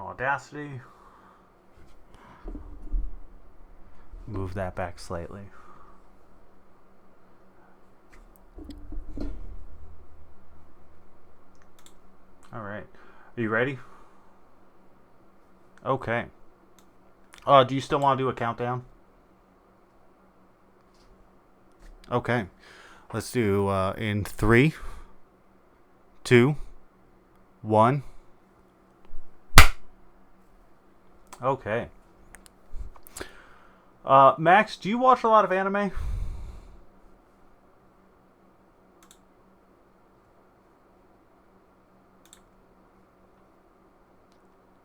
Audacity. Move that back slightly. All right. Are you ready? Okay. Do you still want to do a countdown? Okay. Let's do in 3, 2, 1. Okay. Max, do you watch a lot of anime?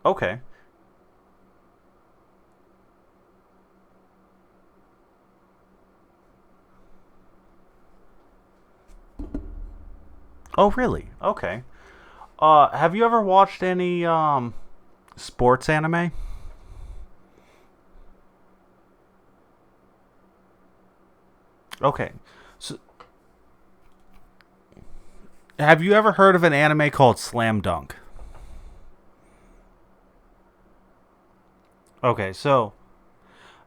Okay. Oh, really? Okay. Have you ever watched any sports anime? Okay. So, have you ever heard of an anime called Slam Dunk? Okay, so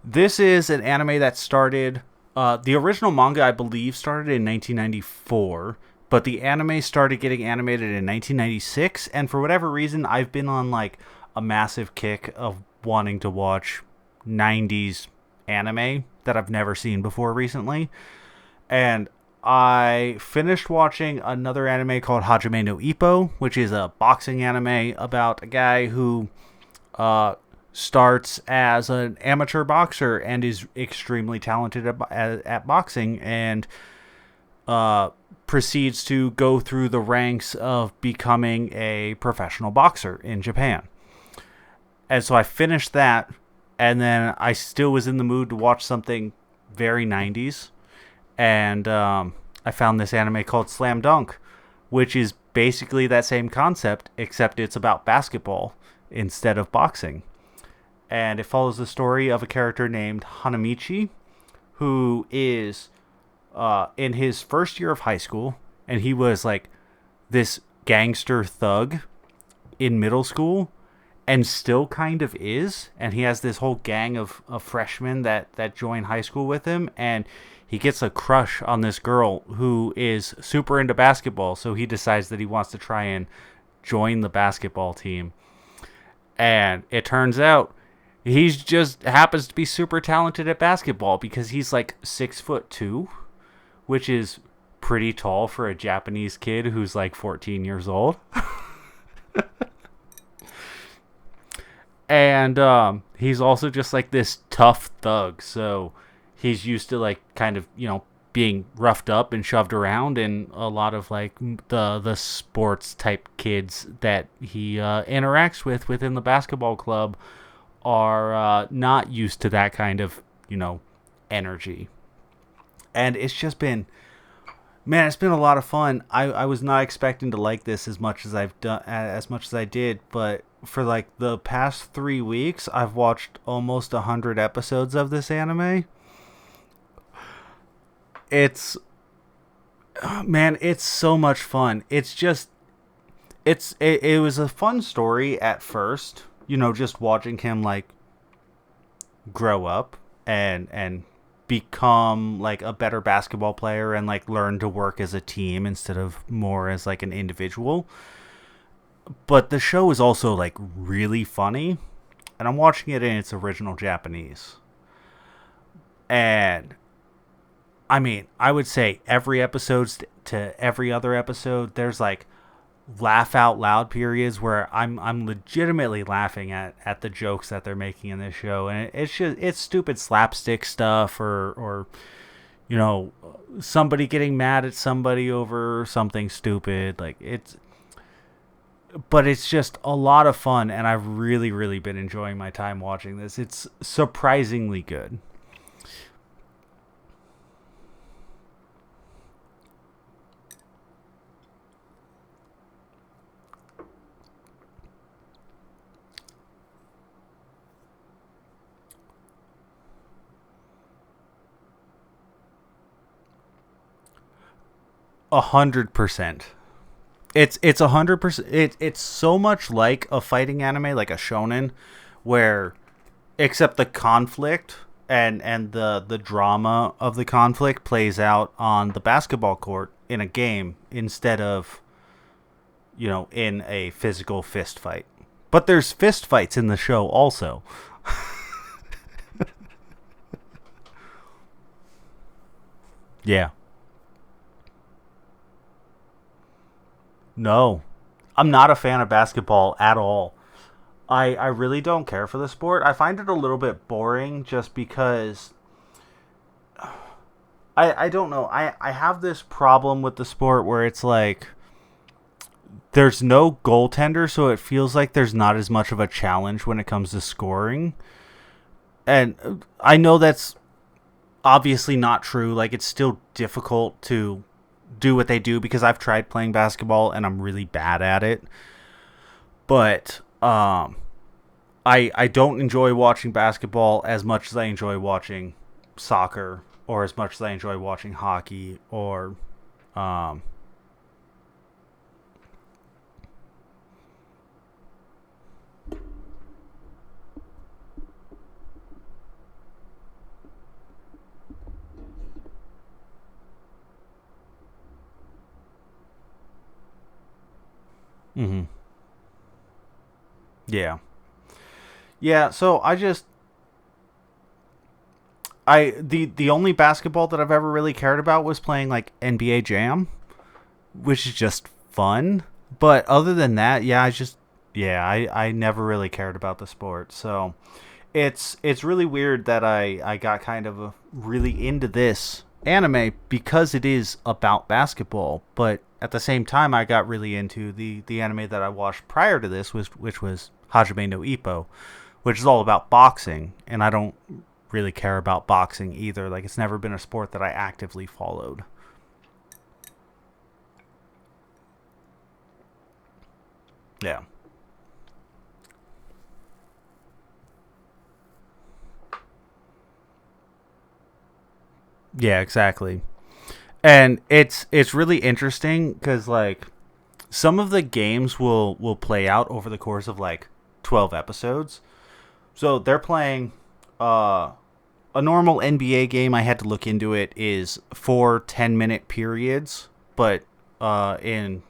this is an anime that started. The original manga, I believe, started in 1994, but the anime started getting animated in 1996. And for whatever reason, I've been on like a massive kick of wanting to watch 90s anime that I've never seen before recently. And I finished watching another anime called Hajime no Ippo, which is a boxing anime about a guy who uh, starts as an amateur boxer and is extremely talented at boxing and uh, proceeds to go through the ranks of becoming a professional boxer in Japan. And so I finished that, and then I still was in the mood to watch something very 90s. And I found this anime called Slam Dunk, which is basically that same concept, except it's about basketball instead of boxing. And it follows the story of a character named Hanamichi, who is in his first year of high school, and he was like this gangster thug in middle school, and still kind of is. And he has this whole gang of freshmen that join high school with him, and he gets a crush on this girl who is super into basketball, so he decides that he wants to try and join the basketball team. And it turns out he's just happens to be super talented at basketball because he's like 6'2", which is pretty tall for a Japanese kid who's like 14 years old. And he's also just like this tough thug, so he's used to like kind of being roughed up and shoved around, and a lot of like the sports type kids that he interacts with within the basketball club are not used to that kind of energy. And it's just been, man, it's been a lot of fun. I was not expecting to like this as much as I've done, as much as I did, but for like the past 3 weeks I've watched almost 100 episodes of this anime. It's, man, it's so much fun. It's just, it was a fun story at first, just watching him like grow up and become like a better basketball player and like learn to work as a team instead of more as like an individual. But the show is also like really funny, and I'm watching it in its original Japanese. And I mean, I would say every episode to every other episode, there's like laugh out loud periods where I'm legitimately laughing at the jokes that they're making in this show, and it's stupid slapstick stuff or somebody getting mad at somebody over something stupid. But it's just a lot of fun, and I've really, really been enjoying my time watching this. It's surprisingly good. 100%. It's 100%. It's so much like a fighting anime, like a shonen, where except the conflict and the drama of the conflict plays out on the basketball court in a game instead of in a physical fist fight. But there's fist fights in the show also. Yeah. No. I'm not a fan of basketball at all. I really don't care for the sport. I find it a little bit boring just because I don't know. I have this problem with the sport where it's like there's no goaltender, so it feels like there's not as much of a challenge when it comes to scoring. And I know that's obviously not true. Like, it's still difficult to do what they do because I've tried playing basketball and I'm really bad at it. But I don't enjoy watching basketball as much as I enjoy watching soccer, or as much as I enjoy watching hockey, or um mhm. Yeah. Yeah, so the only basketball that I've ever really cared about was playing like NBA Jam, which is just fun. But other than that, I never really cared about the sport. So it's really weird that I got kind of really into this anime because it is about basketball. But at the same time, I got really into the anime that I watched prior to this, which was Hajime no Ippo, which is all about boxing, and I don't really care about boxing either. Like, it's never been a sport that I actively followed. Yeah. Yeah, exactly. And it's really interesting because like some of the games will play out over the course of like 12 episodes. So they're playing uh a normal NBA game. I had to look into it, is 4 10-minute periods, but in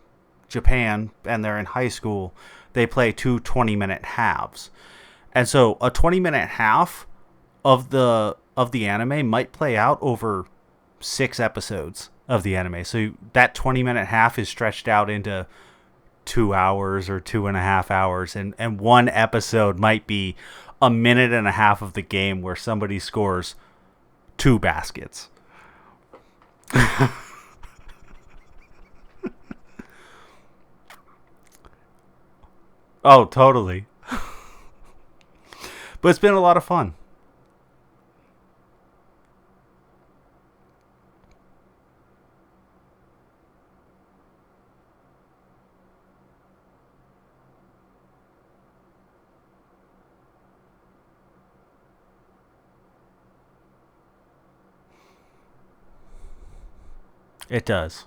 Japan, and they're in high school, they play two 20-minute halves. And so a 20-minute half of the anime might play out over 6 episodes of the anime. So that 20-minute half is stretched out into 2 hours or 2.5 hours, and one episode might be a minute and a half of the game where somebody scores two baskets. Oh, totally. But it's been a lot of fun. It does.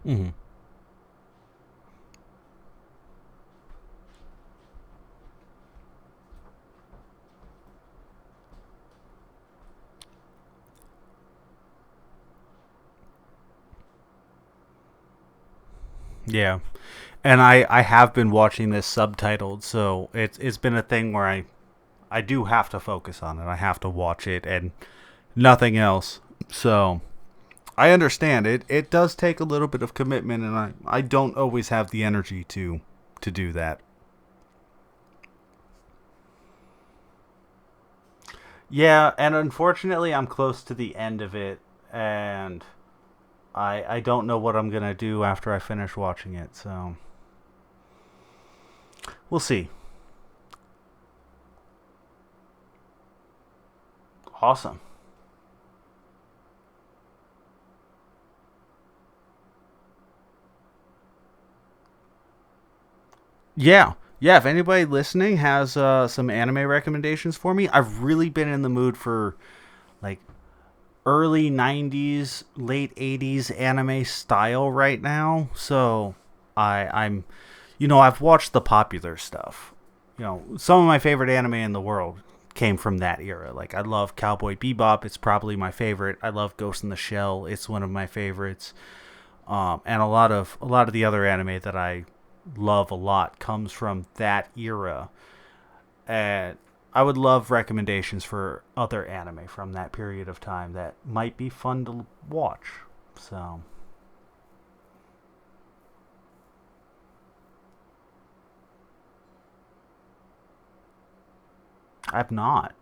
Hmm. Yeah. And I have been watching this subtitled, so it's been a thing where I do have to focus on it. I have to watch it and nothing else. So I understand it. It does take a little bit of commitment, and I don't always have the energy to do that. Yeah, and unfortunately, I'm close to the end of it, and I don't know what I'm gonna do after I finish watching it. So we'll see. Awesome. Yeah. Yeah, if anybody listening has some anime recommendations for me, I've really been in the mood for like early 90s, late 80s anime style right now. So I'm, I've watched the popular stuff. Some of my favorite anime in the world came from that era. Like, I love Cowboy Bebop. It's probably my favorite. I love Ghost in the Shell. It's one of my favorites. And a lot of the other anime that I love a lot comes from that era. And I would love recommendations for other anime from that period of time that might be fun to watch. So, I've not.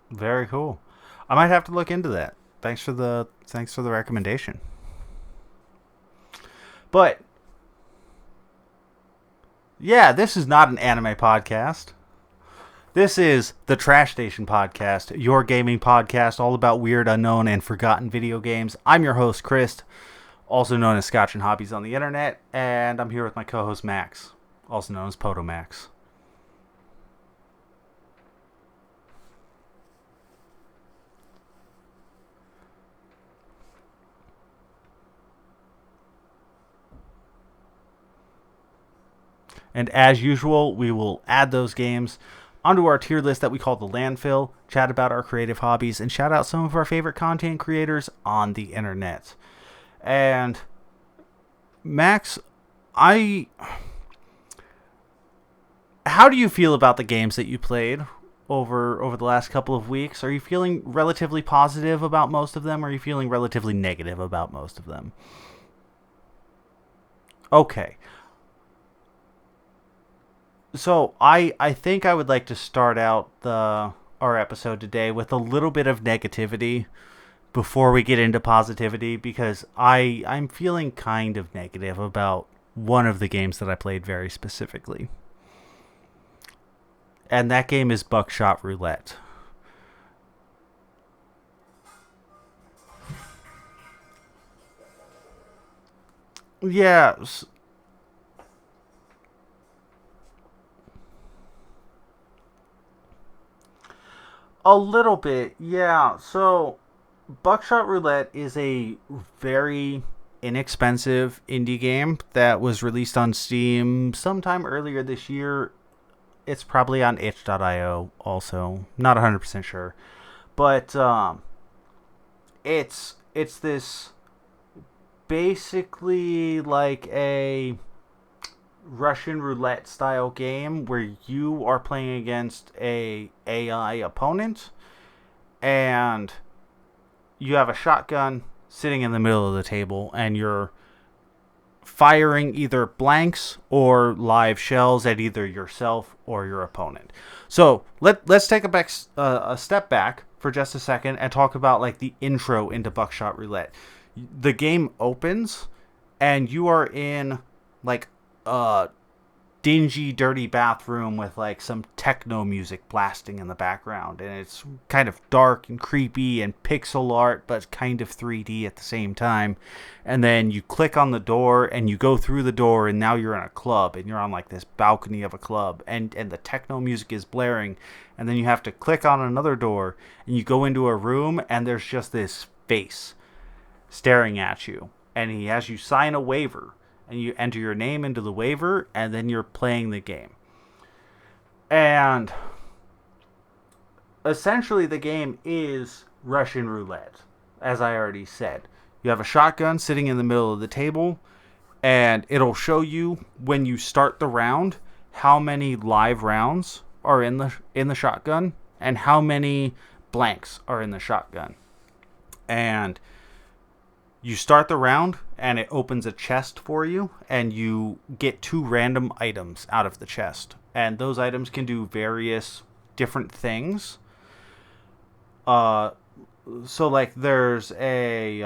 Very cool. I might have to look into that. Thanks for the recommendation. But yeah, this is not an anime podcast. This is the Trash Station Podcast, your gaming podcast all about weird, unknown, and forgotten video games. I'm your host, Chris, also known as Scotch and Hobbies on the internet, and I'm here with my co-host, Max, also known as Potomax. And as usual, we will add those games onto our tier list that we call the Landfill, chat about our creative hobbies, and shout out some of our favorite content creators on the internet. And Max, I how do you feel about the games that you played over the last couple of weeks? Are you feeling relatively positive about most of them, or are you feeling relatively negative about most of them? Okay. So I think I would like to start out the our episode today with a little bit of negativity before we get into positivity, because I'm feeling kind of negative about one of the games that I played very specifically. And that game is Buckshot Roulette. Yeah, a little bit. Yeah. So Buckshot Roulette is a very inexpensive indie game that was released on Steam sometime earlier this year. It's probably on itch.io also. Not 100% sure. But it's this basically like a Russian roulette style game where you are playing against a AI opponent, and you have a shotgun sitting in the middle of the table, and you're firing either blanks or live shells at either yourself or your opponent. So let's take a step back for just a second and talk about like the intro into Buckshot Roulette. The game opens and you are in like a dingy, dirty bathroom with like some techno music blasting in the background, and it's kind of dark and creepy and pixel art, but kind of 3D at the same time. And then you click on the door and you go through the door, and now you're in a club, and you're on like this balcony of a club, and the techno music is blaring. And then you have to click on another door, and you go into a room, and there's just this face staring at you, and he has you sign a waiver, and you enter your name into the waiver, and then you're playing the game. And essentially the game is Russian roulette, as I already said. You have a shotgun sitting in the middle of the table, and it'll show you when you start the round how many live rounds are in the shotgun and how many blanks are in the shotgun. And you start the round and it opens a chest for you, and you get 2 random items out of the chest. And those items can do various different things. So like there's a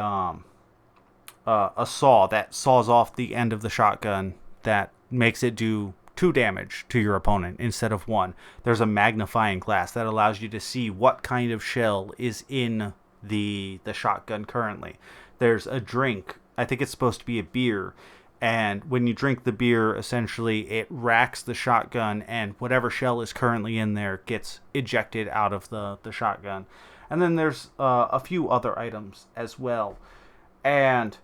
saw that saws off the end of the shotgun that makes it do 2 damage to your opponent instead of 1. There's a magnifying glass that allows you to see what kind of shell is in the shotgun currently. There's a drink. I think it's supposed to be a beer. And when you drink the beer, essentially it racks the shotgun, and whatever shell is currently in there gets ejected out of the shotgun. And then there's a few other items as well. And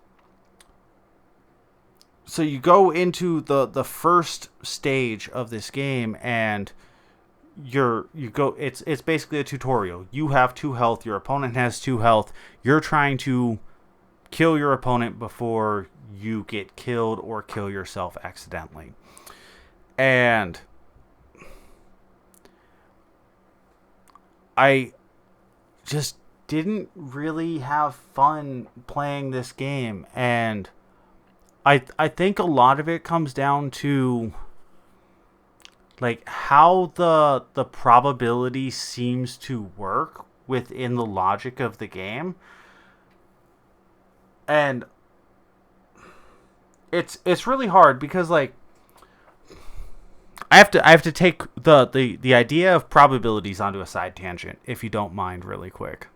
so you go into the first stage of this game, and it's basically a tutorial. You have 2 health, your opponent has 2 health. You're trying to kill your opponent before you get killed or kill yourself accidentally. And I just didn't really have fun playing this game, and I think a lot of it comes down to like how the probability seems to work within the logic of the game. And it's really hard because like I have to take the idea of probabilities onto a side tangent, if you don't mind, really quick.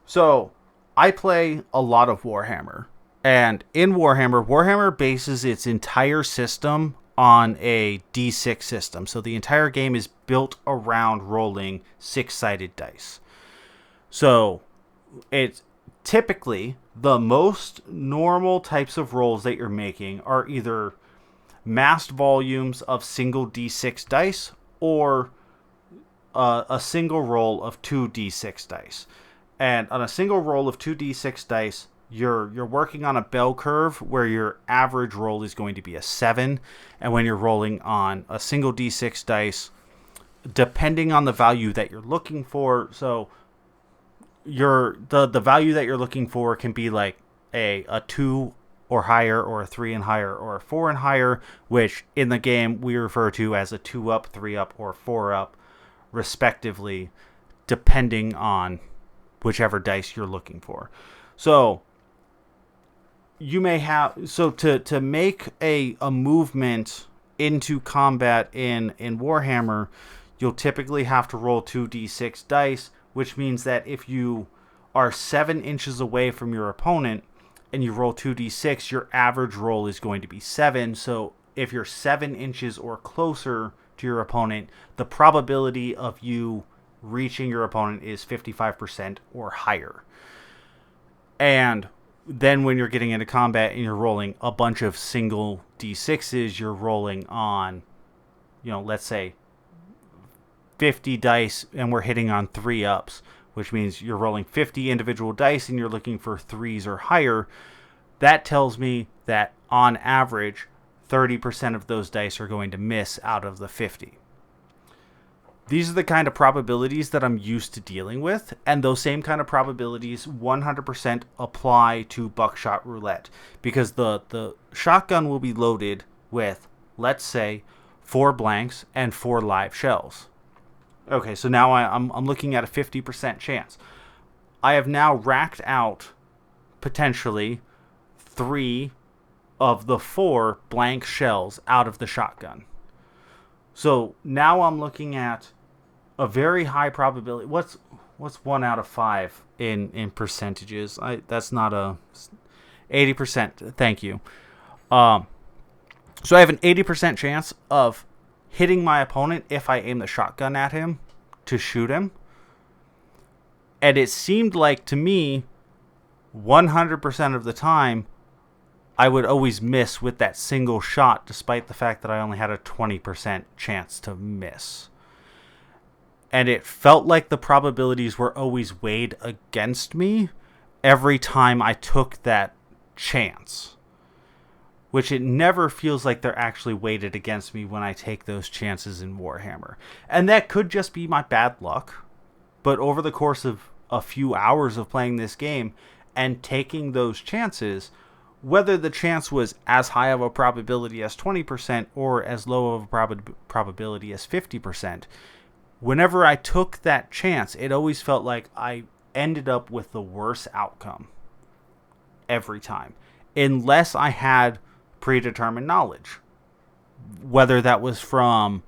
So I play a lot of Warhammer, and in Warhammer bases its entire system on a D6 system. So the entire game is built around rolling 6-sided dice. So it's typically the most normal types of rolls that you're making are either massed volumes of single D6 dice or a single roll of 2 D6 dice. And on a single roll of 2 D6 dice, you're working on a bell curve where your average roll is going to be a 7. And when you're rolling on a single D6 dice, depending on the value that you're looking for, so the value that you're looking for can be like a 2 or higher, or a 3 and higher, or a 4 and higher, which in the game we refer to as a 2 up, 3 up, or 4 up, respectively, depending on whichever dice you're looking for. So you may have to make a movement into combat in Warhammer, you'll typically have to roll 2d6 dice, which means that if you are 7 inches away from your opponent and you roll 2d6, your average roll is going to be 7. So if you're 7 inches or closer to your opponent, the probability of you reaching your opponent is 55% or higher. And then when you're getting into combat and you're rolling a bunch of single d6s, you're rolling on, let's say 50 dice, and we're hitting on 3 ups, which means you're rolling 50 individual dice and you're looking for 3s or higher. That tells me that on average, 30% of those dice are going to miss out of the 50. These are the kind of probabilities that I'm used to dealing with, and those same kind of probabilities 100% apply to Buckshot Roulette, because the shotgun will be loaded with, let's say, 4 blanks and 4 live shells. Okay, so now I'm looking at a 50% chance. I have now racked out potentially 3 of the 4 blank shells out of the shotgun. So now I'm looking at a very high probability. What's 1 out of 5 in percentages? That's not 80%. Thank you. So I have an 80% chance of hitting my opponent if I aim the shotgun at him to shoot him. And it seemed like to me 100% of the time I would always miss with that single shot, despite the fact that I only had a 20% chance to miss. And it felt like the probabilities were always weighed against me. every time I took that chance, which it never feels like they're actually weighted against me when I take those chances in Warhammer. And that could just be my bad luck, but over the course of a few hours of playing this game and taking those chances, whether the chance was as high of a probability as 20% or as low of a probability as 50%, whenever I took that chance, it always felt like I ended up with the worst outcome every time, unless I had predetermined knowledge, whether that was from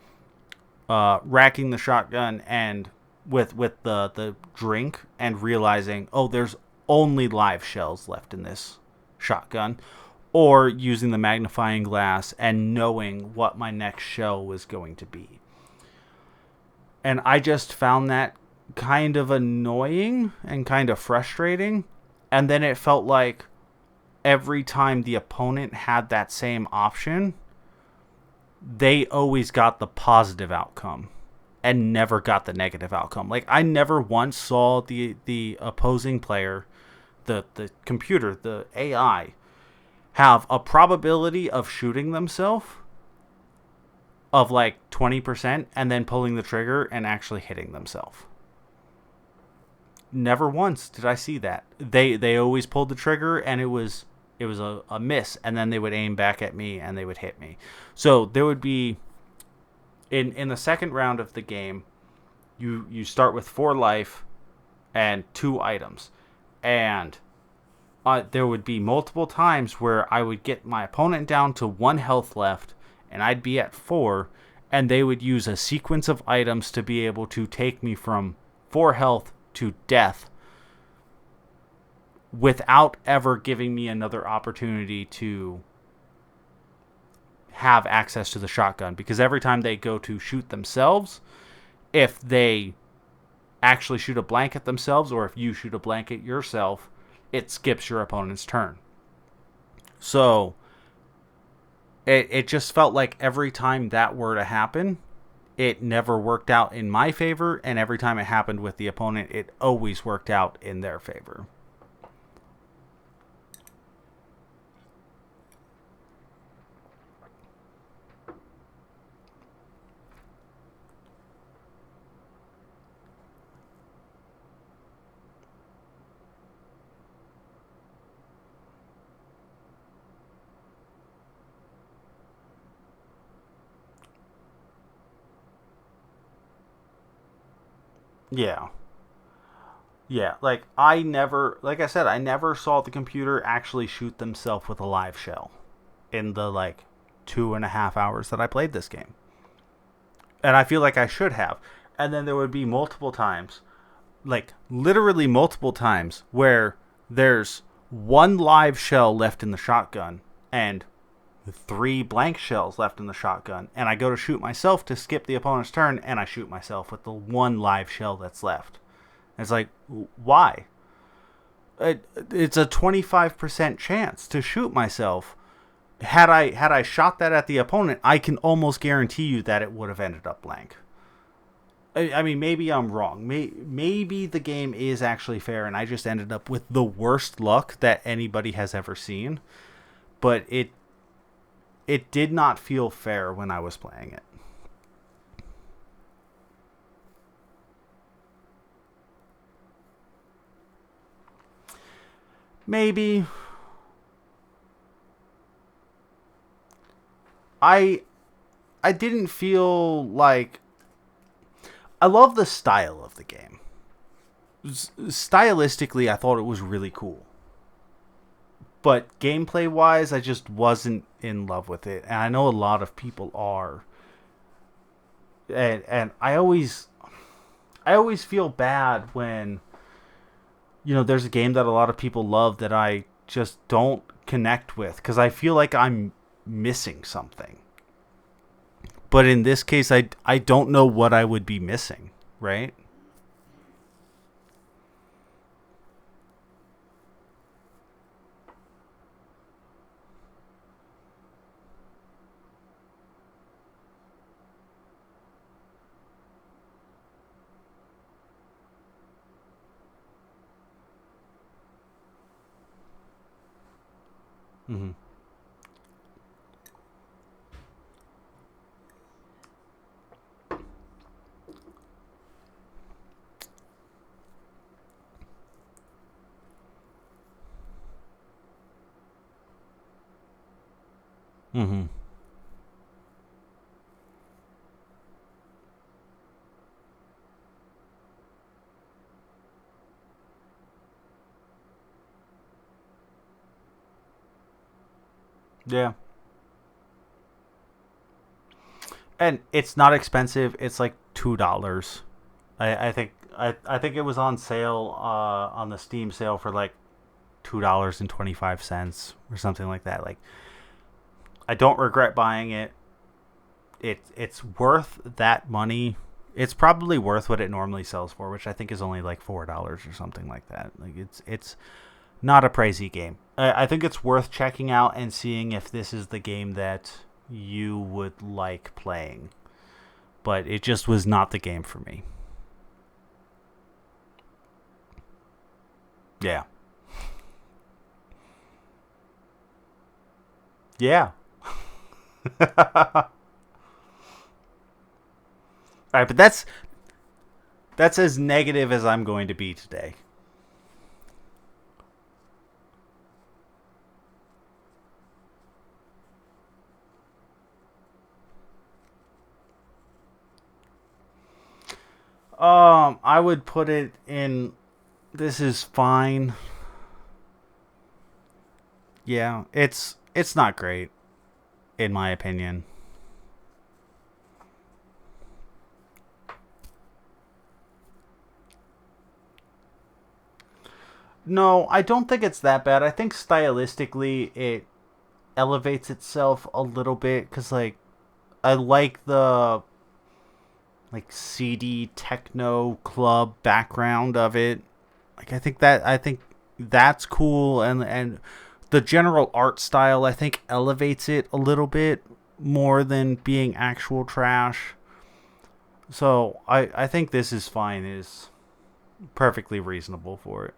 racking the shotgun and with the drink and realizing, oh, there's only live shells left in this shotgun, or using the magnifying glass and knowing what my next shell was going to be. And I just found that kind of annoying and kind of frustrating. And then it felt like every time the opponent had that same option, they always got the positive outcome and never got the negative outcome. Like, I never once saw the opposing player, the computer, the AI, have a probability of shooting themselves of like 20% and then pulling the trigger and actually hitting themselves. Never once did I see that. They always pulled the trigger and it was a miss, and then they would aim back at me and they would hit me. So there would be in the second round of the game, you start with 4 life and 2 items, and there would be multiple times where I would get my opponent down to 1 health left and I'd be at 4, and they would use a sequence of items to be able to take me from 4 health to death without ever giving me another opportunity to have access to the shotgun. Because every time they go to shoot themselves, if they actually shoot a blank at themselves, or if you shoot a blank at yourself, it skips your opponent's turn. So it just felt like every time that were to happen, it never worked out in my favor, and every time it happened with the opponent, it always worked out in their favor. Yeah. Yeah, like I said, I never saw the computer actually shoot themselves with a live shell in the like 2.5 hours that I played this game. And I feel like I should have. And then there would be multiple times, like literally multiple times, where there's 1 live shell left in the shotgun and 3 blank shells left in the shotgun, and I go to shoot myself to skip the opponent's turn, and I shoot myself with the 1 live shell that's left. And it's like, why? It's a 25% chance to shoot myself. Had I shot that at the opponent, I can almost guarantee you that it would have ended up blank. I mean, maybe I'm wrong. Maybe the game is actually fair, and I just ended up with the worst luck that anybody has ever seen. But it did not feel fair when I was playing it. Maybe. I didn't feel like... I love the style of the game. Stylistically, I thought it was really cool. But gameplay-wise, I just wasn't in love with it. And I know a lot of people are. And I always feel bad when, there's a game that a lot of people love that I just don't connect with, because I feel like I'm missing something. But in this case, I don't know what I would be missing, right? Mm-hmm. Mm-hmm. Yeah. And it's not expensive. It's like $2. I think it was on sale on the Steam sale for like $2.25 or something like that. Like, I don't regret buying it. It's worth that money. It's probably worth what it normally sells for, which I think is only like $4 or something like that. Like, it's not a pricey game. I think it's worth checking out and seeing if this is the game that you would like playing. But it just was not the game for me. Yeah. Yeah. All right, but that's as negative as I'm going to be today. I would put it in. This is fine. Yeah, it's not great in my opinion. No, I don't think it's that bad. I think stylistically it elevates itself a little bit because like I like the like CD techno club background of it. Like I think that's cool, and the general art style I think elevates it a little bit more than being actual trash. So I think this is fine. Is perfectly reasonable for it.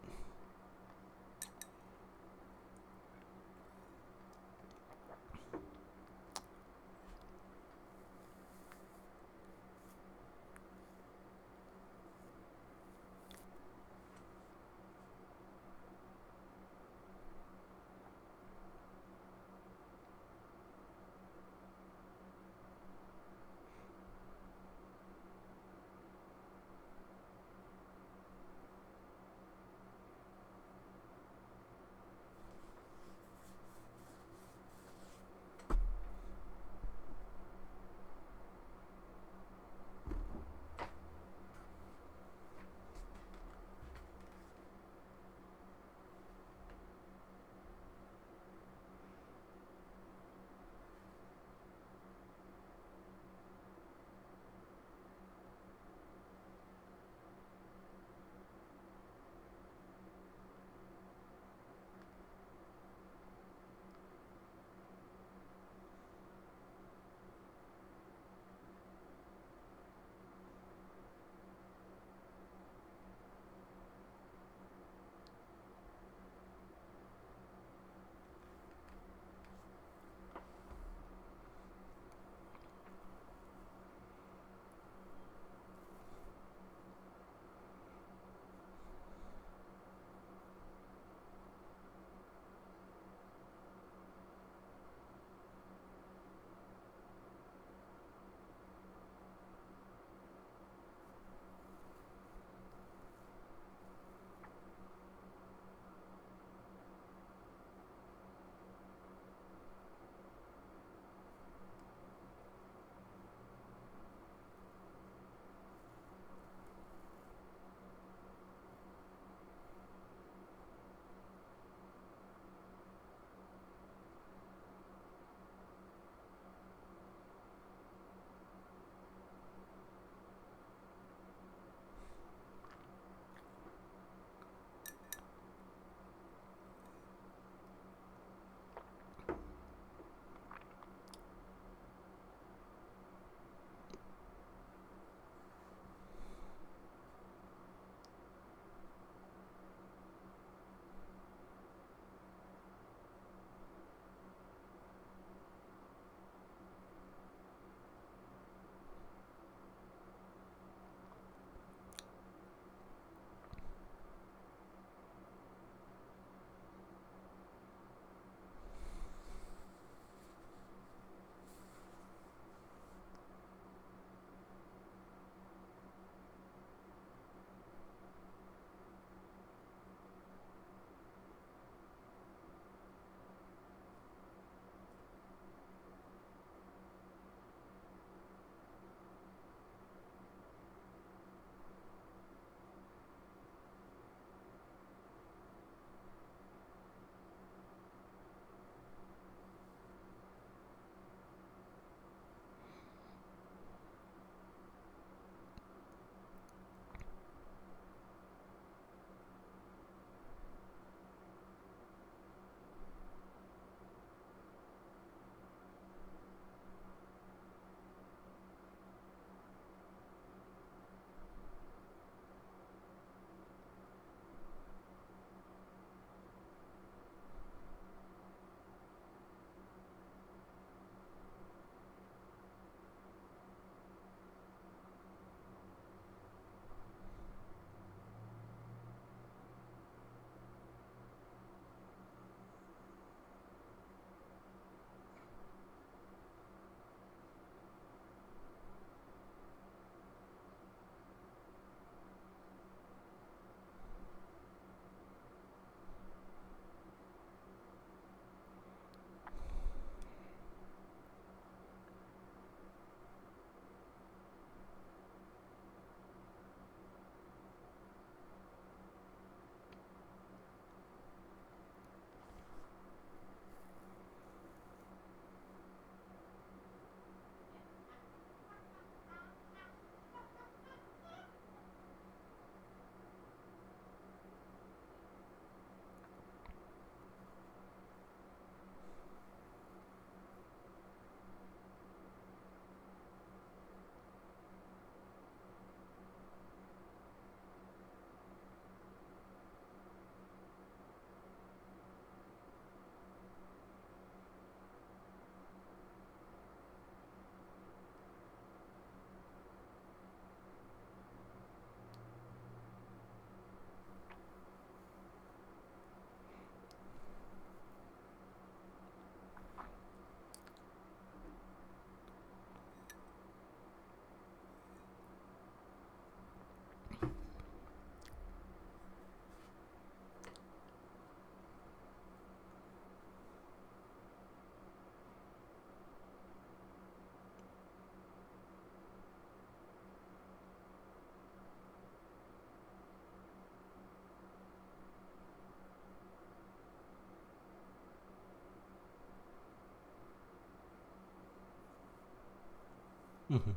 Mm-hmm.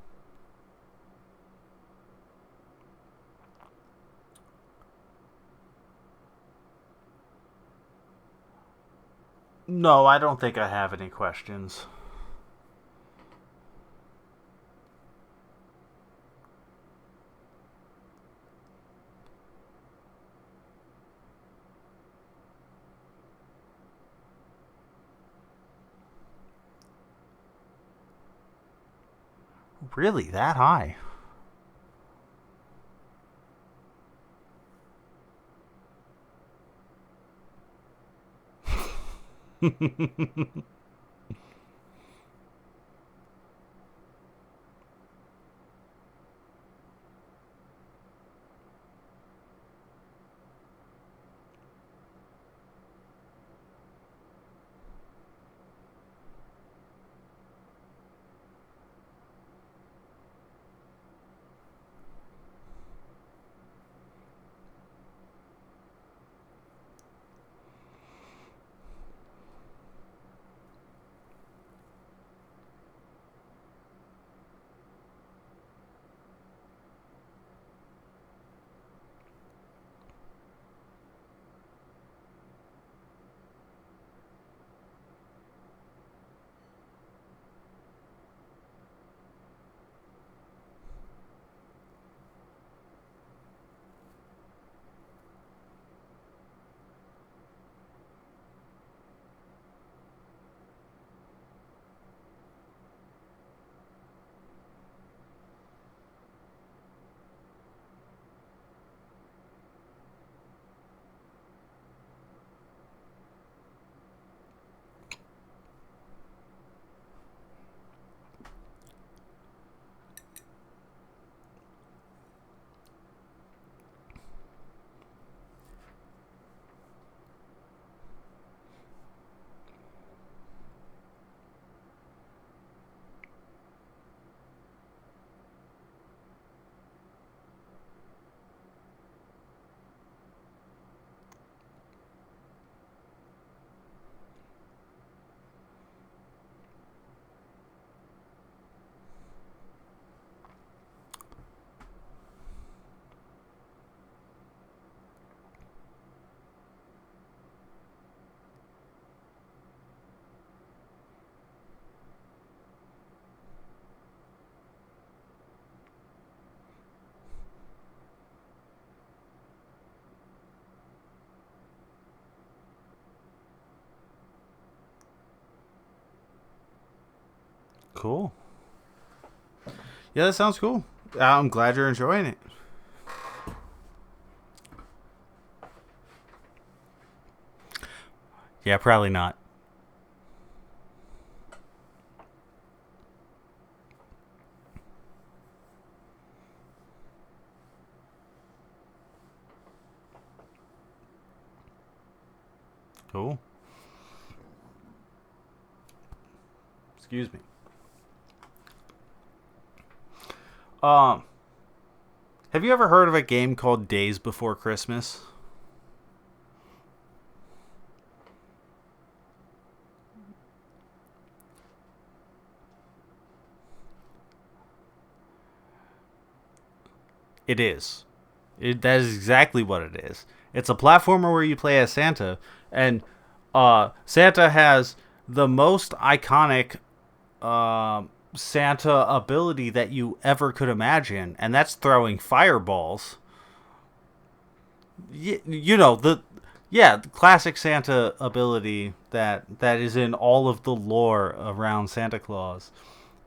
No, I don't think I have any questions. Really, that high? Cool. Yeah, that sounds cool. I'm glad you're enjoying it. Yeah, probably not. Cool. Excuse me. Um, have you ever heard of a game called Days Before Christmas? It is. That is exactly what it is. It's a platformer where you play as Santa, and Santa has the most iconic Santa ability that you ever could imagine, and that's throwing fireballs. You know the classic Santa ability that is in all of the lore around Santa Claus,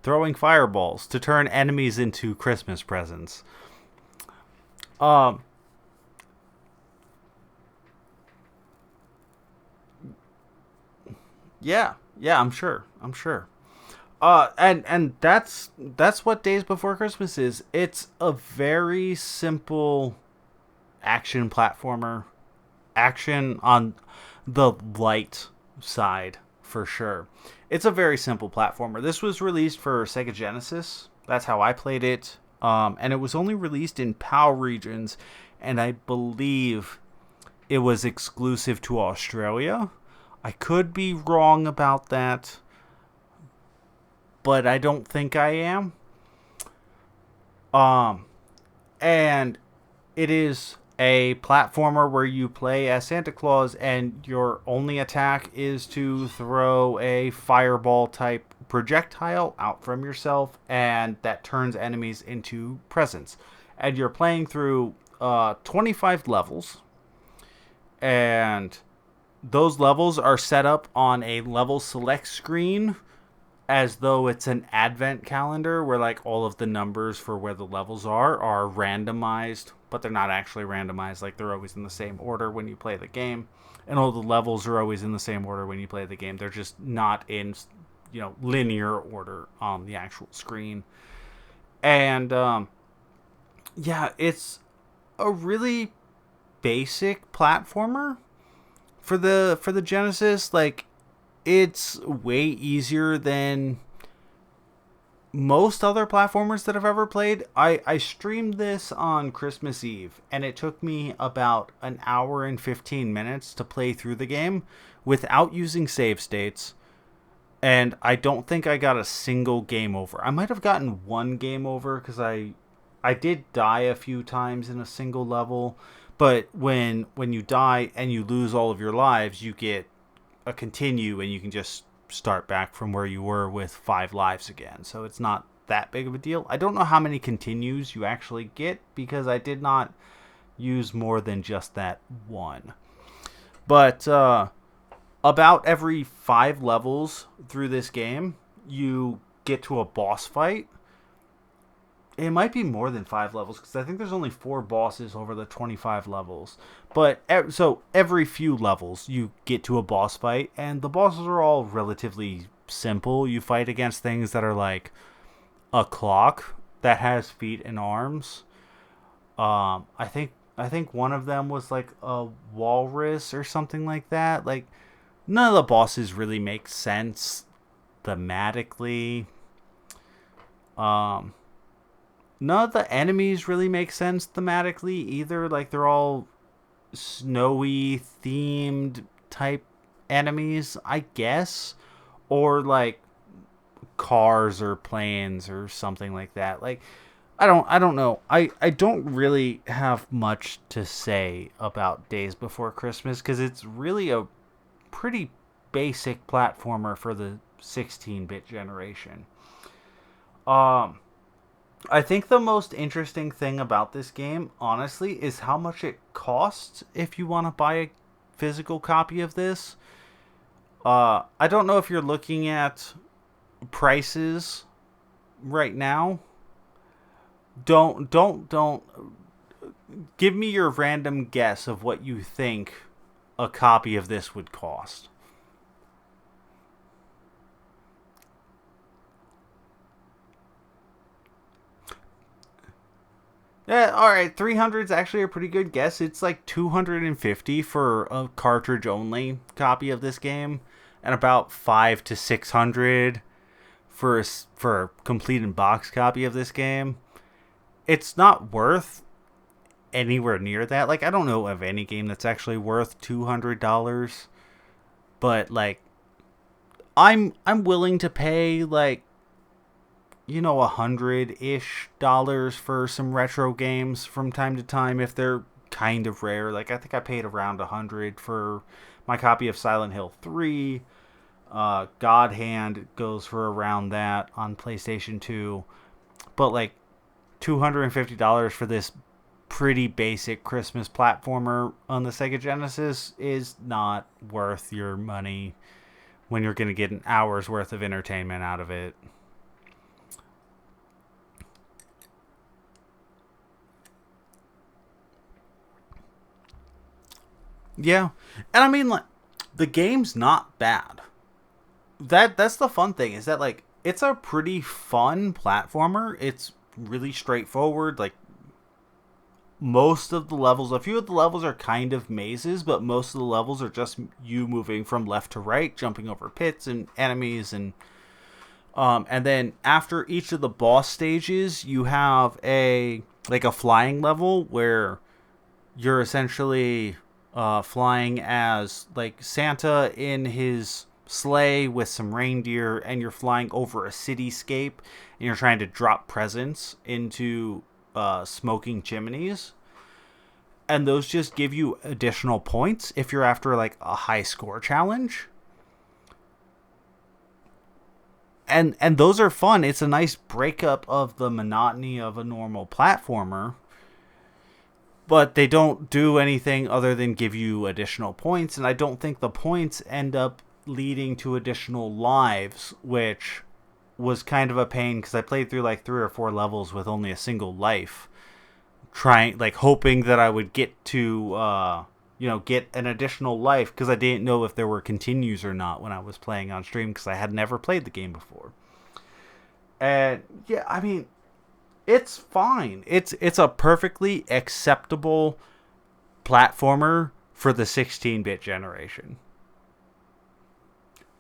throwing fireballs to turn enemies into Christmas presents. Um, yeah, I'm sure. I'm sure. And that's what Days Before Christmas is. It's a very simple action platformer, action on the light side for sure. It's a very simple platformer. This was released for Sega Genesis. That's how I played it. And it was only released in PAL regions, and I believe it was exclusive to Australia. I could be wrong about that, but I don't think I am. Um, and it is a platformer where you play as Santa Claus, and your only attack is to throw a fireball type projectile out from yourself, and that turns enemies into presents. And you're playing through 25 levels, and those levels are set up on a level select screen as though it's an advent calendar where like all of the numbers for where the levels are randomized, but they're not actually randomized. Like they're always in the same order when you play the game, and all the levels are always in the same order when you play the game. They're just not in, linear order on the actual screen. And yeah, it's a really basic platformer for the Genesis. Like, it's way easier than most other platformers that I've ever played. I streamed this on Christmas Eve, and it took me about an hour and 15 minutes to play through the game without using save states. And I don't think I got a single game over. I might have gotten one game over because I did die a few times in a single level. But when you die and you lose all of your lives, you get a continue, and you can just start back from where you were with 5 lives again. So it's not that big of a deal. I don't know how many continues you actually get because I did not use more than just that one. But about every 5 levels through this game, you get to a boss fight. It might be more than 5 levels because I think there's only 4 bosses over the 25 levels. But so every few levels you get to a boss fight, and the bosses are all relatively simple. You fight against things that are like a clock that has feet and arms. I think one of them was like a walrus or something like that. Like, none of the bosses really make sense thematically. None of the enemies really make sense thematically either. Like, they're all snowy themed type enemies, I guess. Or like cars or planes or something like that. Like, I don't know. I don't really have much to say about Days Before Christmas because it's really a pretty basic platformer for the 16-bit generation. I think the most interesting thing about this game, honestly, is how much it costs if you want to buy a physical copy of this. I don't know if you're looking at prices right now. Don't give me your random guess of what you think a copy of this would cost. Yeah, all right, 300 is actually a pretty good guess. It's like 250 for a cartridge only copy of this game, and about 5 to 600 for a complete in box copy of this game. It's not worth anywhere near that. Like, I don't know of any game that's actually worth $200, but like I'm willing to pay like, $100-ish for some retro games from time to time if they're kind of rare. Like, I think I paid around 100 for my copy of Silent Hill 3. God Hand goes for around that on PlayStation 2. But like $250 for this pretty basic Christmas platformer on the Sega Genesis is not worth your money when you're going to get an hour's worth of entertainment out of it. Yeah. And I mean, like, the game's not bad. That's the fun thing, is that like it's a pretty fun platformer. It's really straightforward. Like, most of the levels, a few of the levels are kind of mazes, but most of the levels are just you moving from left to right, jumping over pits and enemies, and then after each of the boss stages, you have a flying level where you're essentially flying as like Santa in his sleigh with some reindeer, and you're flying over a cityscape, and you're trying to drop presents into smoking chimneys. And those just give you additional points if you're after like a high score challenge. And those are fun. It's a nice breakup of the monotony of a normal platformer. But they don't do anything other than give you additional points. And I don't think the points end up leading to additional lives, which was kind of a pain because I played through like 3 or 4 levels with only a single life. Hoping that I would get to, get an additional life because I didn't know if there were continues or not when I was playing on stream because I had never played the game before. And yeah, I mean, it's fine. It's a perfectly acceptable platformer for the 16-bit generation.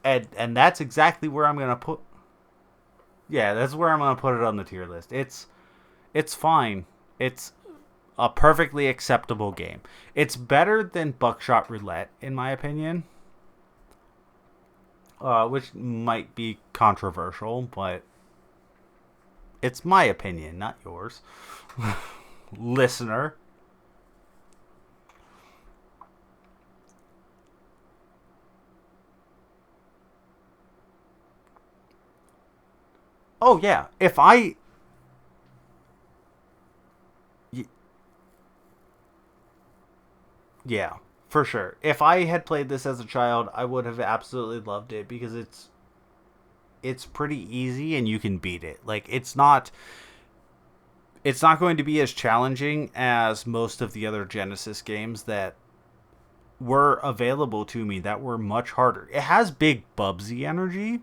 And that's exactly where I'm gonna put. Yeah, that's where I'm gonna put it on the tier list. It's fine. It's a perfectly acceptable game. It's better than Buckshot Roulette, in my opinion. Which might be controversial, but it's my opinion, not yours. Listener. Oh, yeah. Yeah, for sure. If I had played this as a child, I would have absolutely loved it because it's pretty easy and you can beat it. Like it's not going to be as challenging as most of the other Genesis games that were available to me that were much harder. It has big Bubsy energy.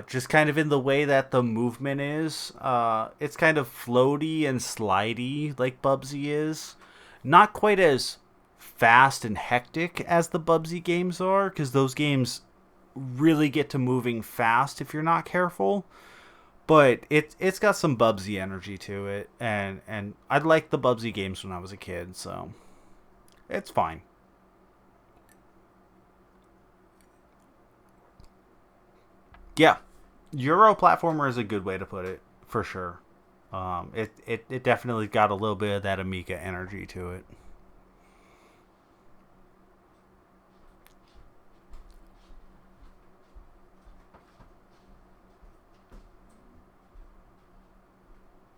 Just kind of in the way that the movement is. It's kind of floaty and slidey like Bubsy is. Not quite as fast and hectic as the Bubsy games are, because those games really get to moving fast if you're not careful. But it's got some Bubsy energy to it, and I liked the Bubsy games when I was a kid, so it's fine. Yeah, Euro platformer is a good way to put it, for sure. It definitely got a little bit of that Amiga energy to it.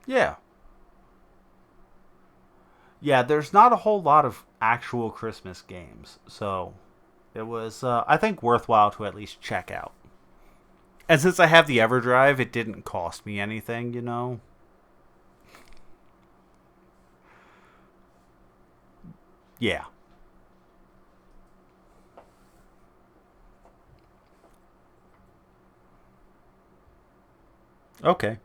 Yeah. Yeah, there's not a whole lot of actual Christmas games, so it was, I think, worthwhile to at least check out. And since I have the EverDrive, it didn't cost me anything, you know? Yeah. Okay.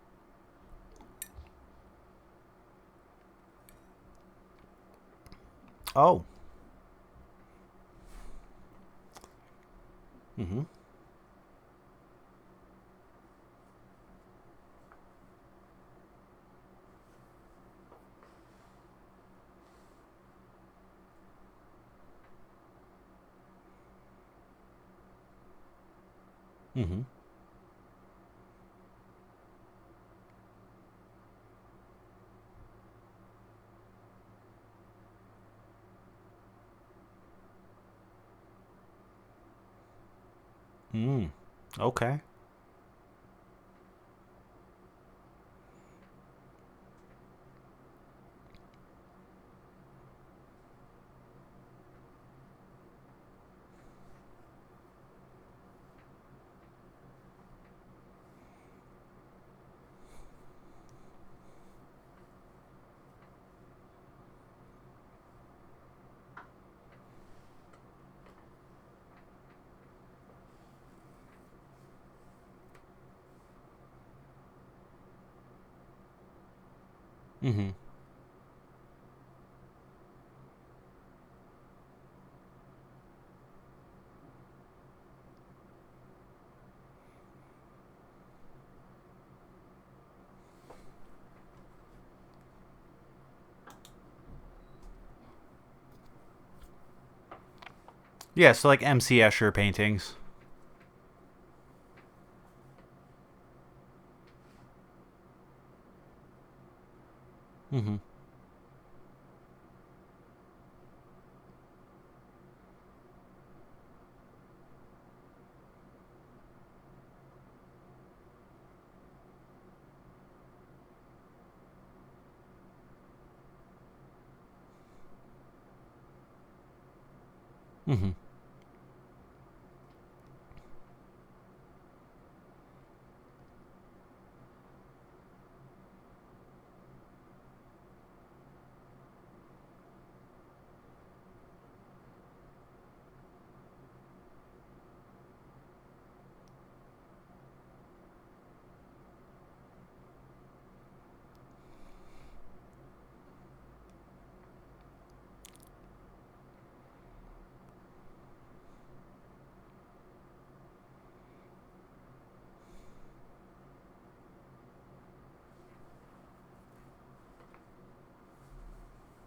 Oh. Mm-hmm. Mm-hmm. Mm. Okay. Mm-hmm. Yeah, so like MC Escher paintings. Mm-hmm. Mm-hmm.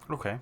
Okay.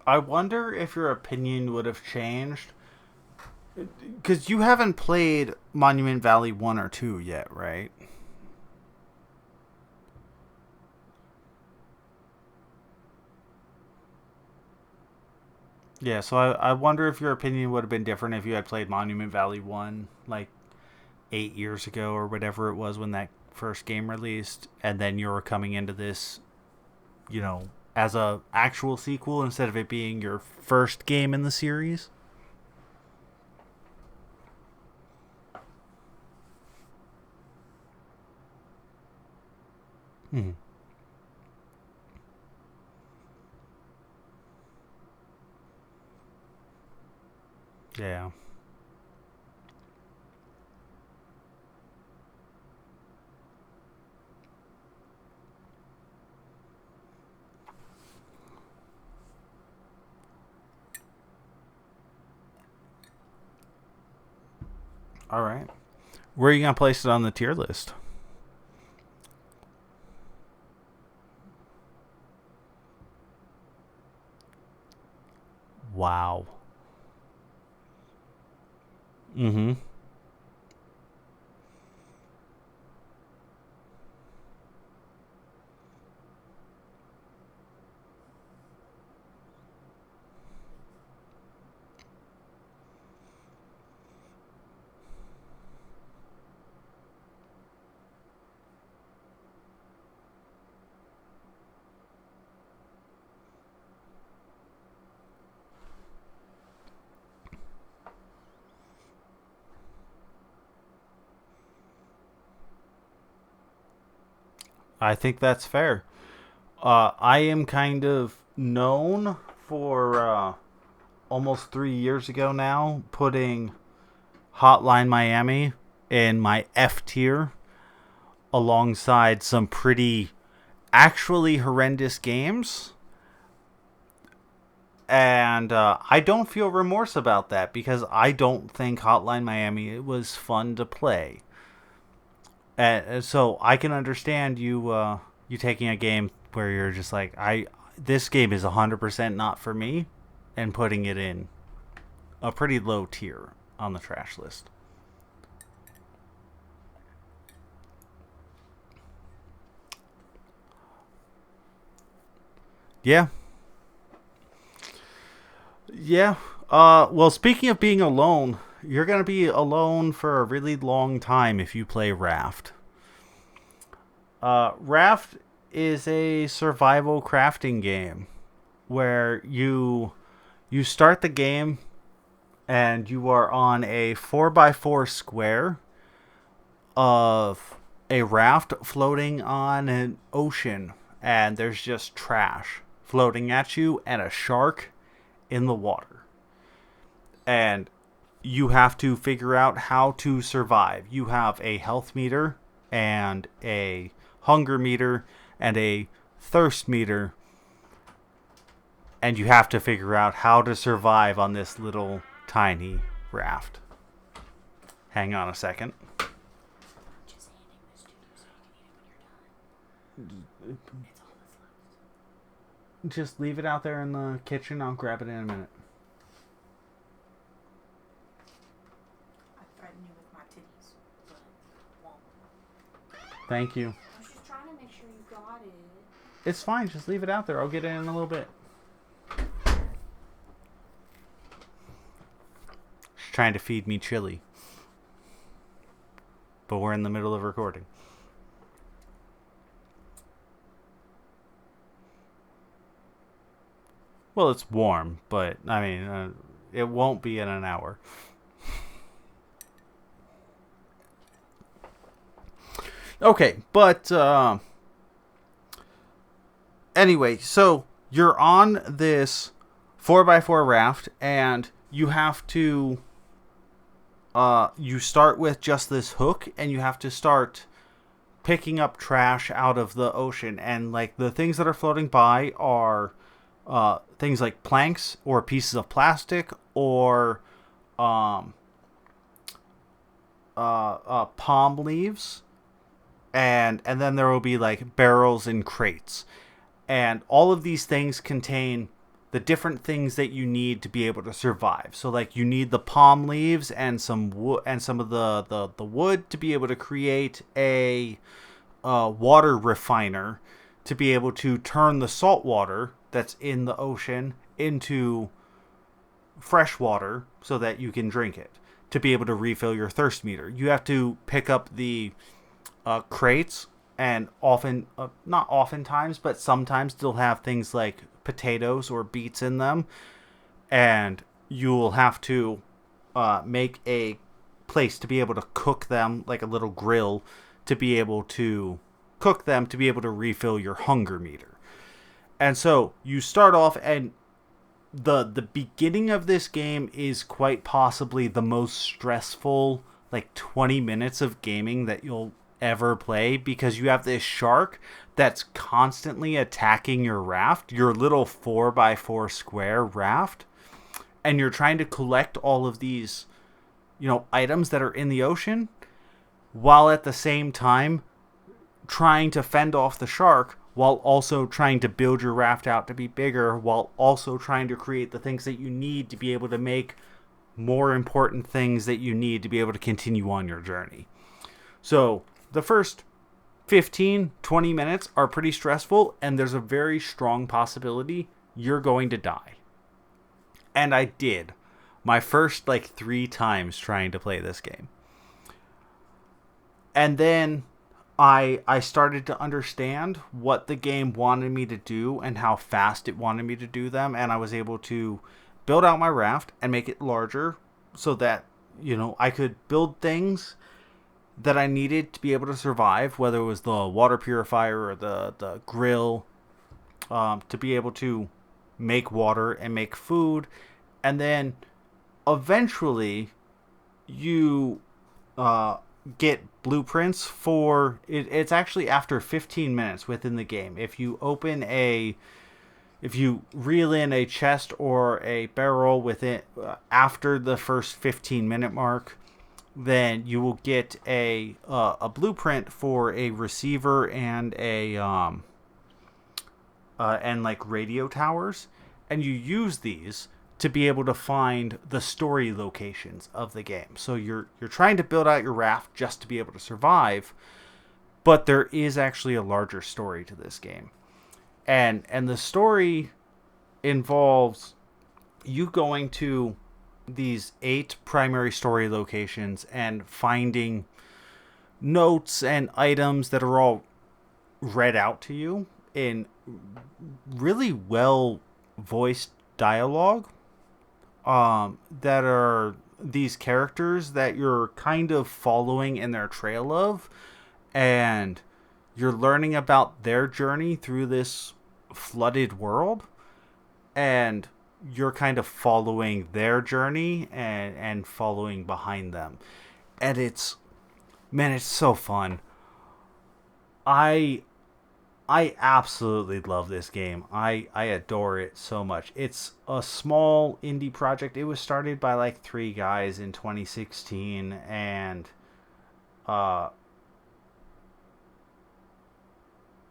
I wonder if your opinion would have changed. Because you haven't played Monument Valley 1 or 2 yet, right? Yeah, so I wonder if your opinion would have been different if you had played Monument Valley 1, like, 8 years ago or whatever it was when that first game released, and then you were coming into this, as a actual sequel instead of it being your first game in the series. Hmm. Yeah. All right. Where are you gonna place it on the tier list? Wow. Mm-hmm. I think that's fair. I am kind of known for almost 3 years ago now putting Hotline Miami in my F tier alongside some pretty actually horrendous games. And I don't feel remorse about that because I don't think Hotline Miami was fun to play. So I can understand you taking a game where you're just like this game is 100% not for me, and putting it in a pretty low tier on the trash list. Yeah, yeah. Well, speaking of being alone, you're gonna be alone for a really long time if you play Raft. Raft is a survival crafting game where you start the game and you are on a 4x4 square of a raft floating on an ocean, and there's just trash floating at you and a shark in the water. And you have to figure out how to survive. You have a health meter and a hunger meter and a thirst meter, and you have to figure out how to survive on this little tiny raft. Hang on a second. Just handing this to you so you can eat it when you're done. It's all that's left. Just leave it out there in the kitchen. I'll grab it in a minute. I threatened you with my titties, but won't. Thank you. I was just trying to make sure you got it. It's fine. Just leave it out there. I'll get it in a little bit. She's trying to feed me chili. But we're in the middle of recording. Well, it's warm, but, I mean, it won't be in an hour. Okay, but, anyway, so you're on this 4x4 raft, and you have to, you start with just this hook, and you have to start picking up trash out of the ocean. And, like, the things that are floating by are things like planks or pieces of plastic or palm leaves. And then there will be, like, barrels and crates. And all of these things contain the different things that you need to be able to survive. So, like, you need the palm leaves and some wood and some of the wood to be able to create a water refiner to be able to turn the salt water that's in the ocean into fresh water so that you can drink it, to be able to refill your thirst meter. You have to pick up the crates, and not oftentimes, but sometimes they'll have things like potatoes or beets in them, and you'll have to make a place to be able to cook them, like a little grill, to be able to cook them, to be able to refill your hunger meter. And so you start off, and the beginning of this game is quite possibly the most stressful, like, 20 minutes of gaming that you'll ever play, because you have this shark that's constantly attacking your raft, your little 4x4 square raft, and you're trying to collect all of these, items that are in the ocean, while at the same time trying to fend off the shark, while also trying to build your raft out to be bigger, while also trying to create the things that you need to be able to make more important things that you need to be able to continue on your journey. So the first 15-20 minutes are pretty stressful, and there's a very strong possibility you're going to die. And I did my first 3 times trying to play this game. And then I started to understand what the game wanted me to do and how fast it wanted me to do them, and I was able to build out my raft and make it larger so that, I could build things that I needed to be able to survive, whether it was the water purifier or the grill, to be able to make water and make food. And then eventually you get blueprints for it. It's actually after 15 minutes within the game. If you reel in a chest or a barrel within after the first 15-minute mark, then you will get a blueprint for a receiver and and radio towers, and you use these to be able to find the story locations of the game. So you're trying to build out your raft just to be able to survive, but there is actually a larger story to this game. And the story involves you going to these 8 primary story locations and finding notes and items that are all read out to you in really well voiced dialogue. that are these characters that you're kind of following in their trail of, and you're learning about their journey through this flooded world, and you're kind of following their journey and following behind them. And it's, man, it's so fun. I I absolutely love this game. I adore it so much. It's a small indie project. It was started by like 3 guys in 2016, and uh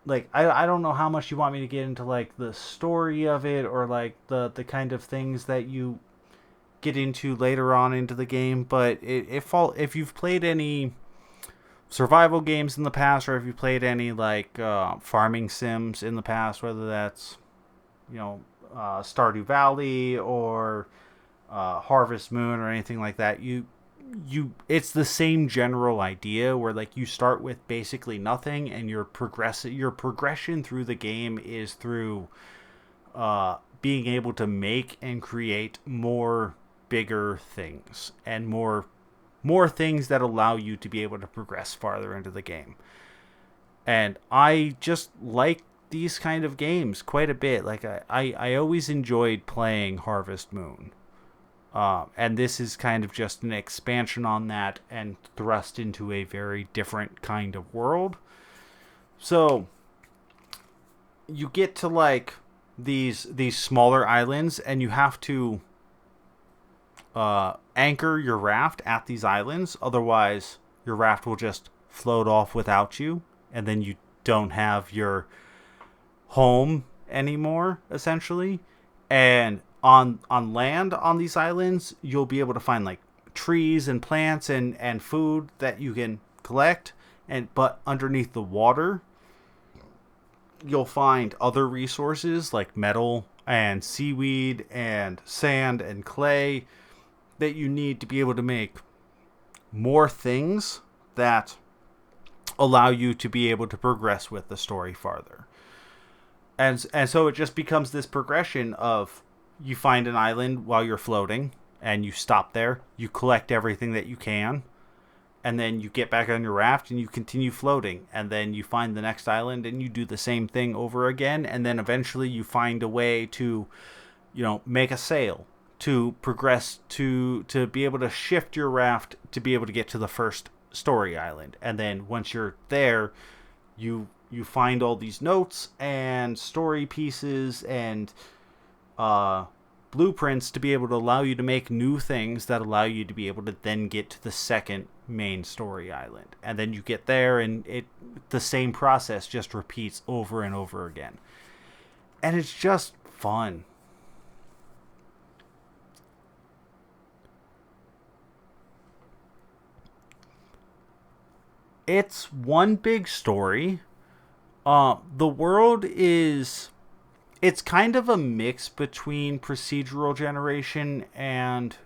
like I don't know how much you want me to get into like the story of it, or like the kind of things that you get into later on into the game, but if you've played any survival games in the past, or if you played any like farming sims in the past, whether that's you know Stardew Valley or Harvest Moon or anything like that, you it's the same general idea where like you start with basically nothing, and your progression through the game is through being able to make and create more bigger things, and more things that allow you to be able to progress farther into the game. And I just like these kind of games quite a bit. Like I always enjoyed playing Harvest Moon. And this is kind of just an expansion on that and thrust into a very different kind of world. So you get to like these smaller islands, and you have to anchor your raft at these islands. Otherwise, your raft will just float off without you, and then you don't have your home anymore, essentially. And on land on these islands, you'll be able to find like trees and plants and food that you can collect. And but underneath the water, you'll find other resources like metal and seaweed and sand and clay that you need to be able to make more things that allow you to be able to progress with the story farther. And so it just becomes this progression of, you find an island while you're floating, and you stop there, you collect everything that you can, and then you get back on your raft and you continue floating, and then you find the next island and you do the same thing over again, and then eventually you find a way to make a sail to progress to be able to shift your raft to be able to get to the first story island. And then once you're there, you find all these notes and story pieces and blueprints to be able to allow you to make new things that allow you to be able to then get to the second main story island. And then you get there, and the same process just repeats over and over again. And it's just fun. It's one big story. The world is... It's kind of a mix between procedural generation and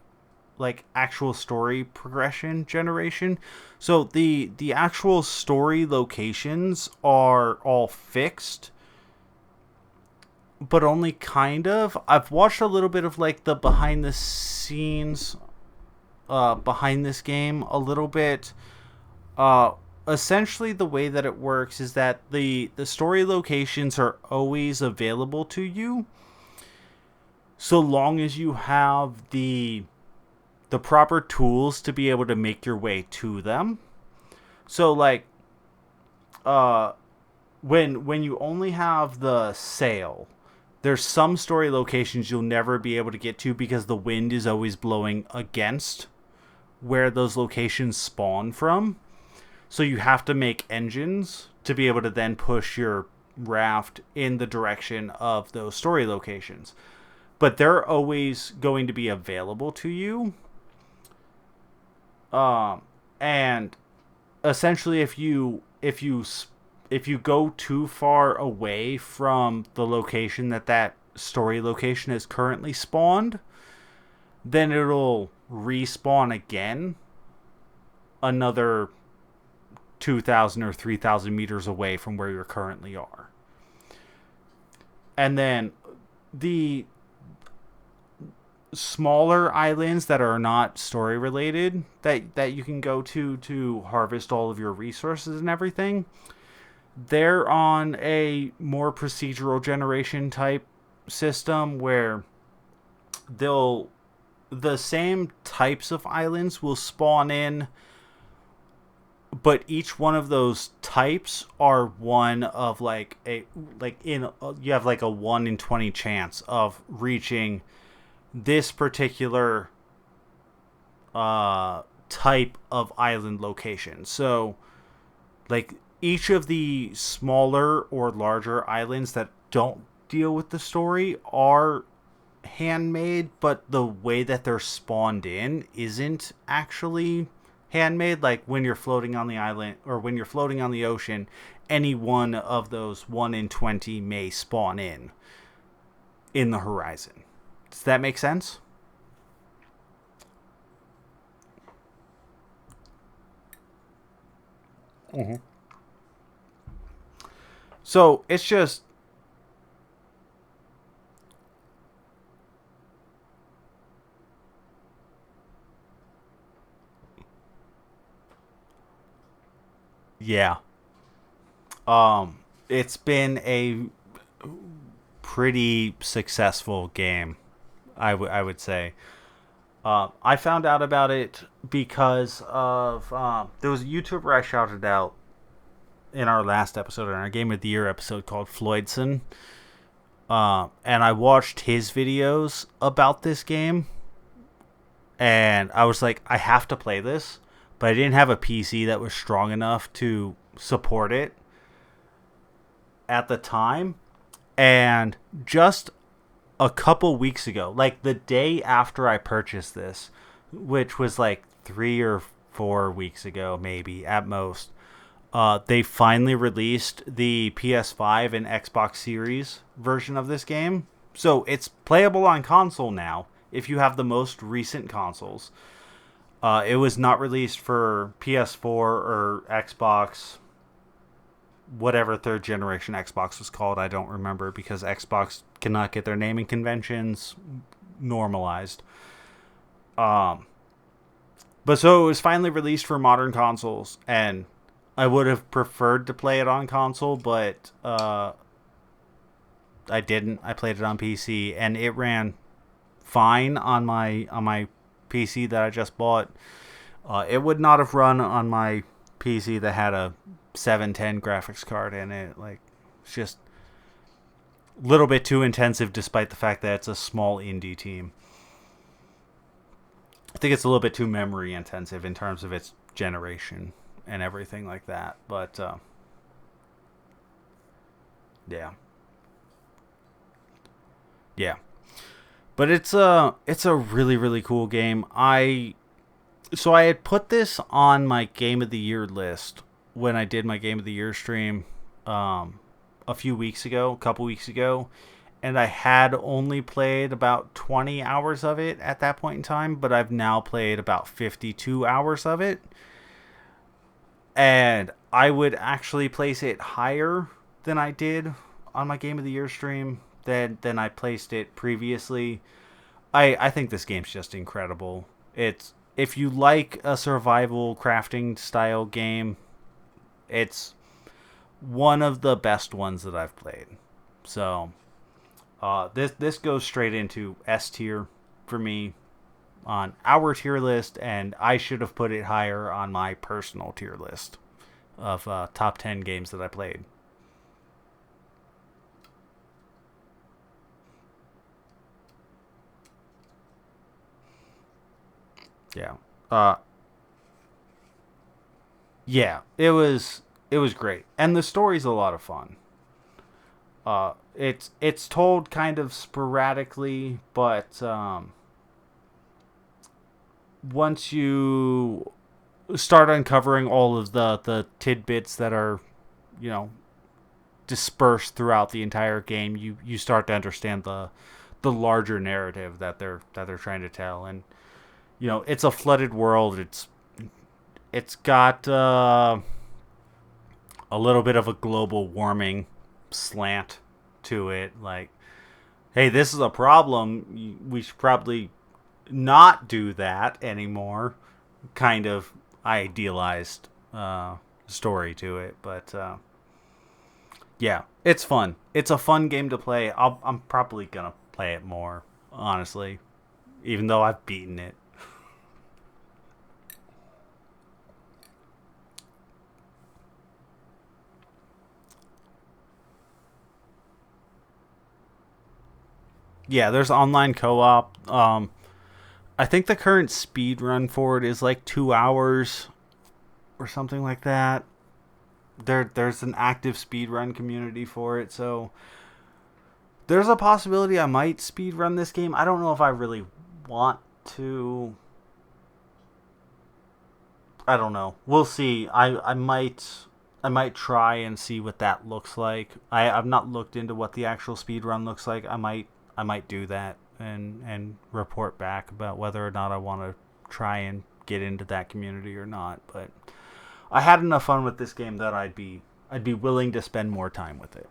like actual story progression generation. So the actual story locations are all fixed, but only kind of. I've watched a little bit of like the behind the scenes behind this game a little bit. Essentially the way that it works is that the story locations are always available to you, so long as you have the proper tools to be able to make your way to them. So like when you only have the sail, there's some story locations you'll never be able to get to because the wind is always blowing against where those locations spawn from. So you have to make engines to be able to then push your raft in the direction of those story locations. But they're always going to be available to you. And essentially, if you go too far away from the location that story location is currently spawned, then it'll respawn again another 2,000 or 3,000 meters away from where you currently are. And then smaller islands that are not story related that you can go to harvest all of your resources and everything. They're on a more procedural generation type system where they'll the same types of islands will spawn in, but each one of those types are one of you have like a 1 in 20 chance of reaching this particular type of island location. So like each of the smaller or larger islands that don't deal with the story are handmade, but the way that they're spawned in isn't actually handmade. Like when you're floating on the island or when you're floating on the ocean, any one of those 1 in 20 may spawn in the horizon. Does that make sense? Mm-hmm. So it's just yeah. It's been a pretty successful game, I would say. I found out about it because of there was a YouTuber I shouted out in our last episode, in our Game of the Year episode called Floydson. And I watched his videos about this game, and I was like, I have to play this, but I didn't have a PC that was strong enough to support it at the time. And just a couple weeks ago, like the day after I purchased this, which was like 3 or 4 weeks ago, maybe at most, they finally released the PS5 and Xbox Series version of this game. So it's playable on console now if you have the most recent consoles. It was not released for PS4 or Xbox, whatever third generation Xbox was called. I don't remember because Xbox cannot get their naming conventions normalized. But so it was finally released for modern consoles, and I would have preferred to play it on console, but I didn't. I played it on PC, and it ran fine on my PC that I just bought. It would not have run on my PC that had a 710 graphics card in it. Like, it's just a little bit too intensive, despite the fact that it's a small indie team. I think it's a little bit too memory intensive in terms of its generation and everything like that. But yeah. But it's a really, really cool game. So I had put this on my Game of the Year list when I did my Game of the Year stream a couple weeks ago, and I had only played about 20 hours of it at that point in time, but I've now played about 52 hours of it. And I would actually place it higher than I did on my Game of the Year stream than I placed it previously. I think this game's just incredible. If you like a survival crafting style game, it's one of the best ones that I've played. So this goes straight into S tier for me on our tier list, and I should have put it higher on my personal tier list of top 10 games that I played. Yeah. Yeah, it was great. And the story's a lot of fun. It's told kind of sporadically, but once you start uncovering all of the tidbits that are, dispersed throughout the entire game, you start to understand the larger narrative that they're trying to tell. And it's a flooded world. It's got a little bit of a global warming slant to it. Like, hey, this is a problem. We should probably not do that anymore kind of idealized story to it. But yeah, it's fun. It's a fun game to play. I'm probably going to play it more, honestly, even though I've beaten it. Yeah, there's online co-op. I think the current speed run for it is like 2 hours or something like that. There's an active speed run community for it, so there's a possibility I might speed run this game. I don't know if I really want to. I don't know. We'll see. I might try and see what that looks like. I've not looked into what the actual speed run looks like. I might do that and report back about whether or not I want to try and get into that community or not. But I had enough fun with this game that I'd be willing to spend more time with it.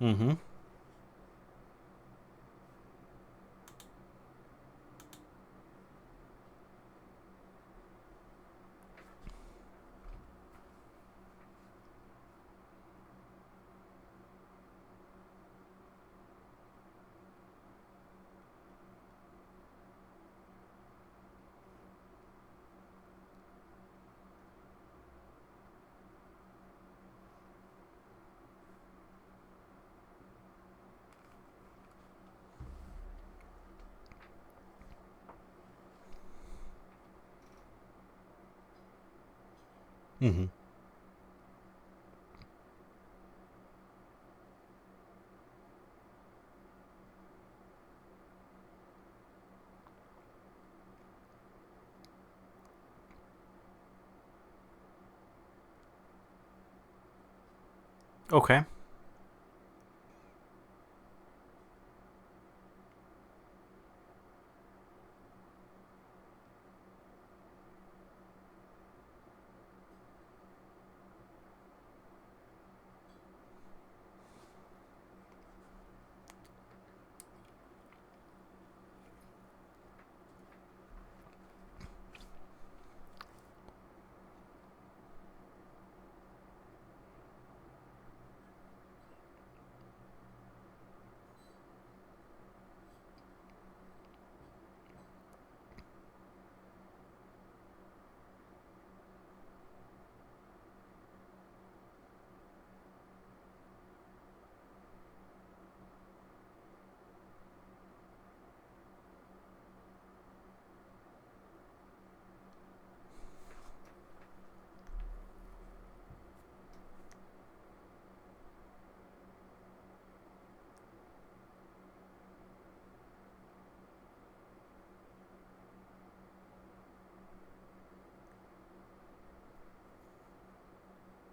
Mm-hmm. Mm-hmm. Okay.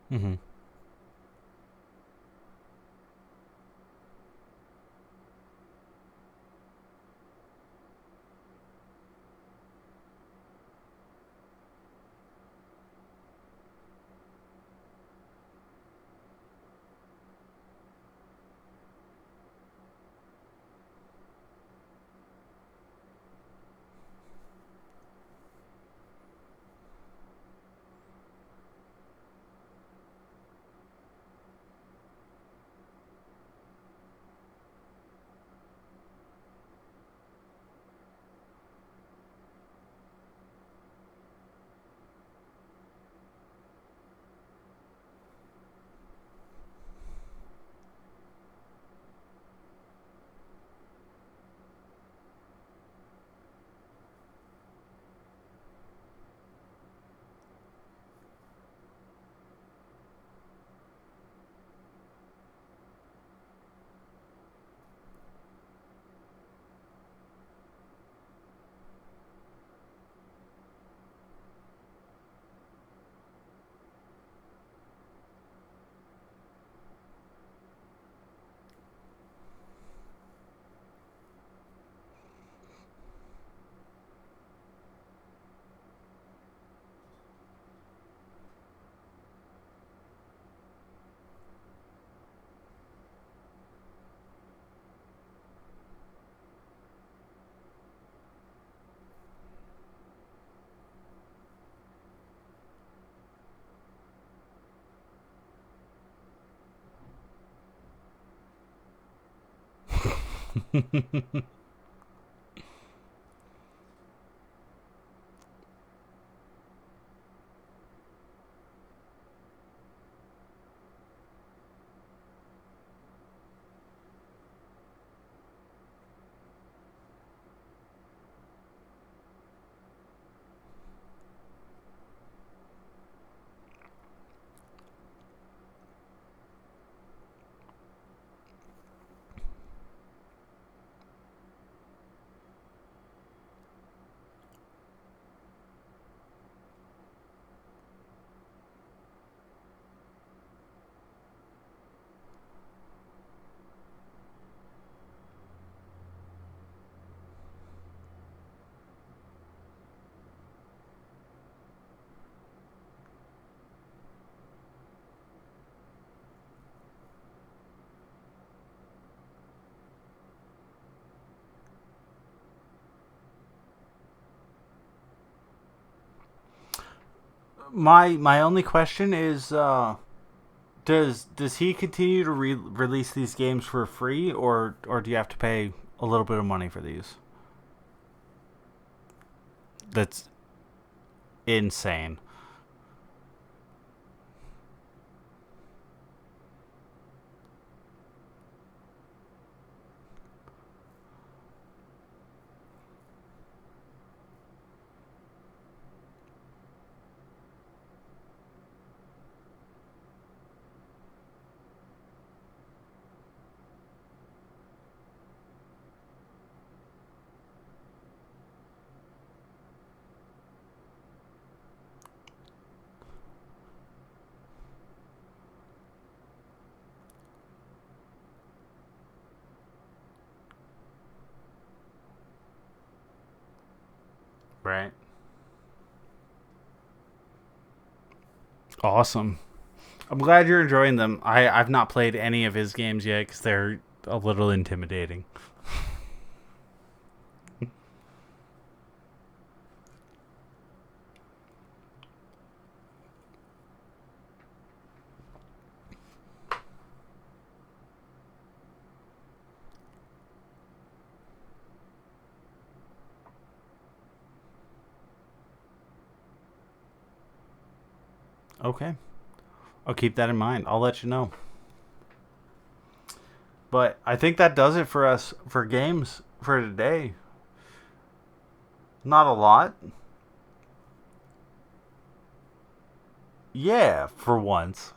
Mm-hmm. My only question is, does he continue to release these games for free, or do you have to pay a little bit of money for these? That's insane. Right. Awesome. I'm glad you're enjoying them. I've not played any of his games yet because they're a little intimidating. Okay. I'll keep that in mind. I'll let you know. But I think that does it for us for games for today. Not a lot. Yeah, for once.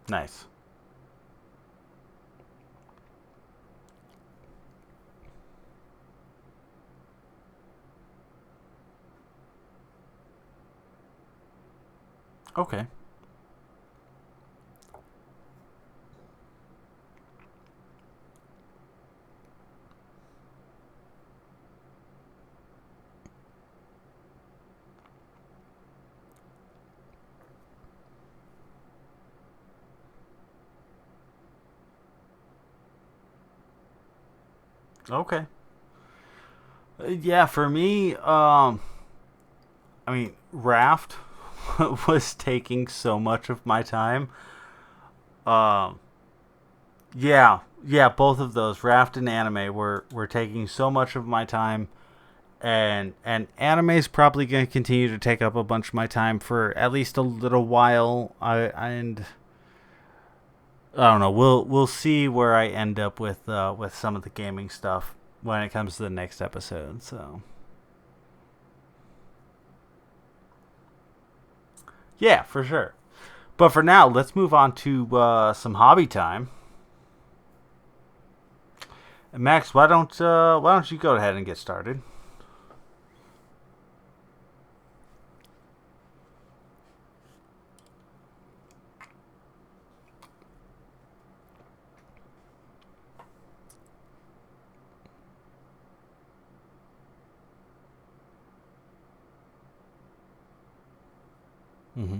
Nice. Okay. Okay. Yeah, for me, I mean, Raft was taking so much of my time. Um, yeah, yeah, both of those, Raft and anime, were taking so much of my time, and anime is probably going to continue to take up a bunch of my time for at least a little while. And I don't know. We'll see where I end up with some of the gaming stuff when it comes to the next episode. So yeah, for sure. But for now, let's move on to some hobby time. And Max, why don't you go ahead and get started? Mm-hmm.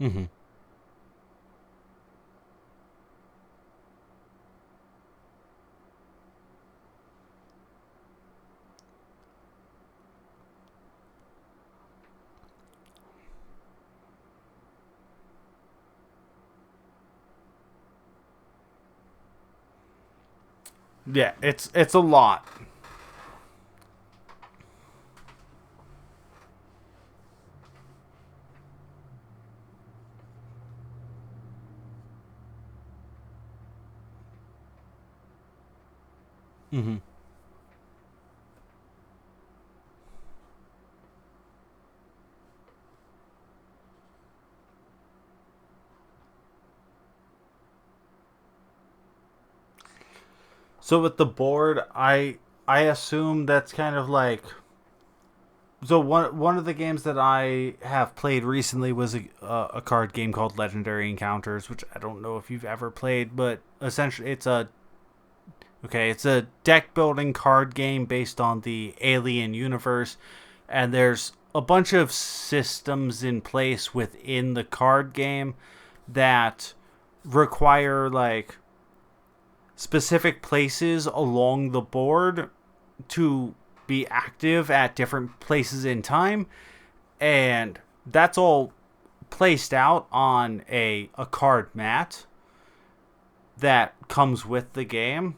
Mm-hmm. Yeah, it's a lot. Mm-hmm. So with the board, I assume that's kind of like, so one of the games that I have played recently was a card game called Legendary Encounters, which I don't know if you've ever played, but essentially it's a deck building card game based on the Alien universe, and there's a bunch of systems in place within the card game that require like specific places along the board to be active at different places in time, and that's all placed out on a card mat that comes with the game.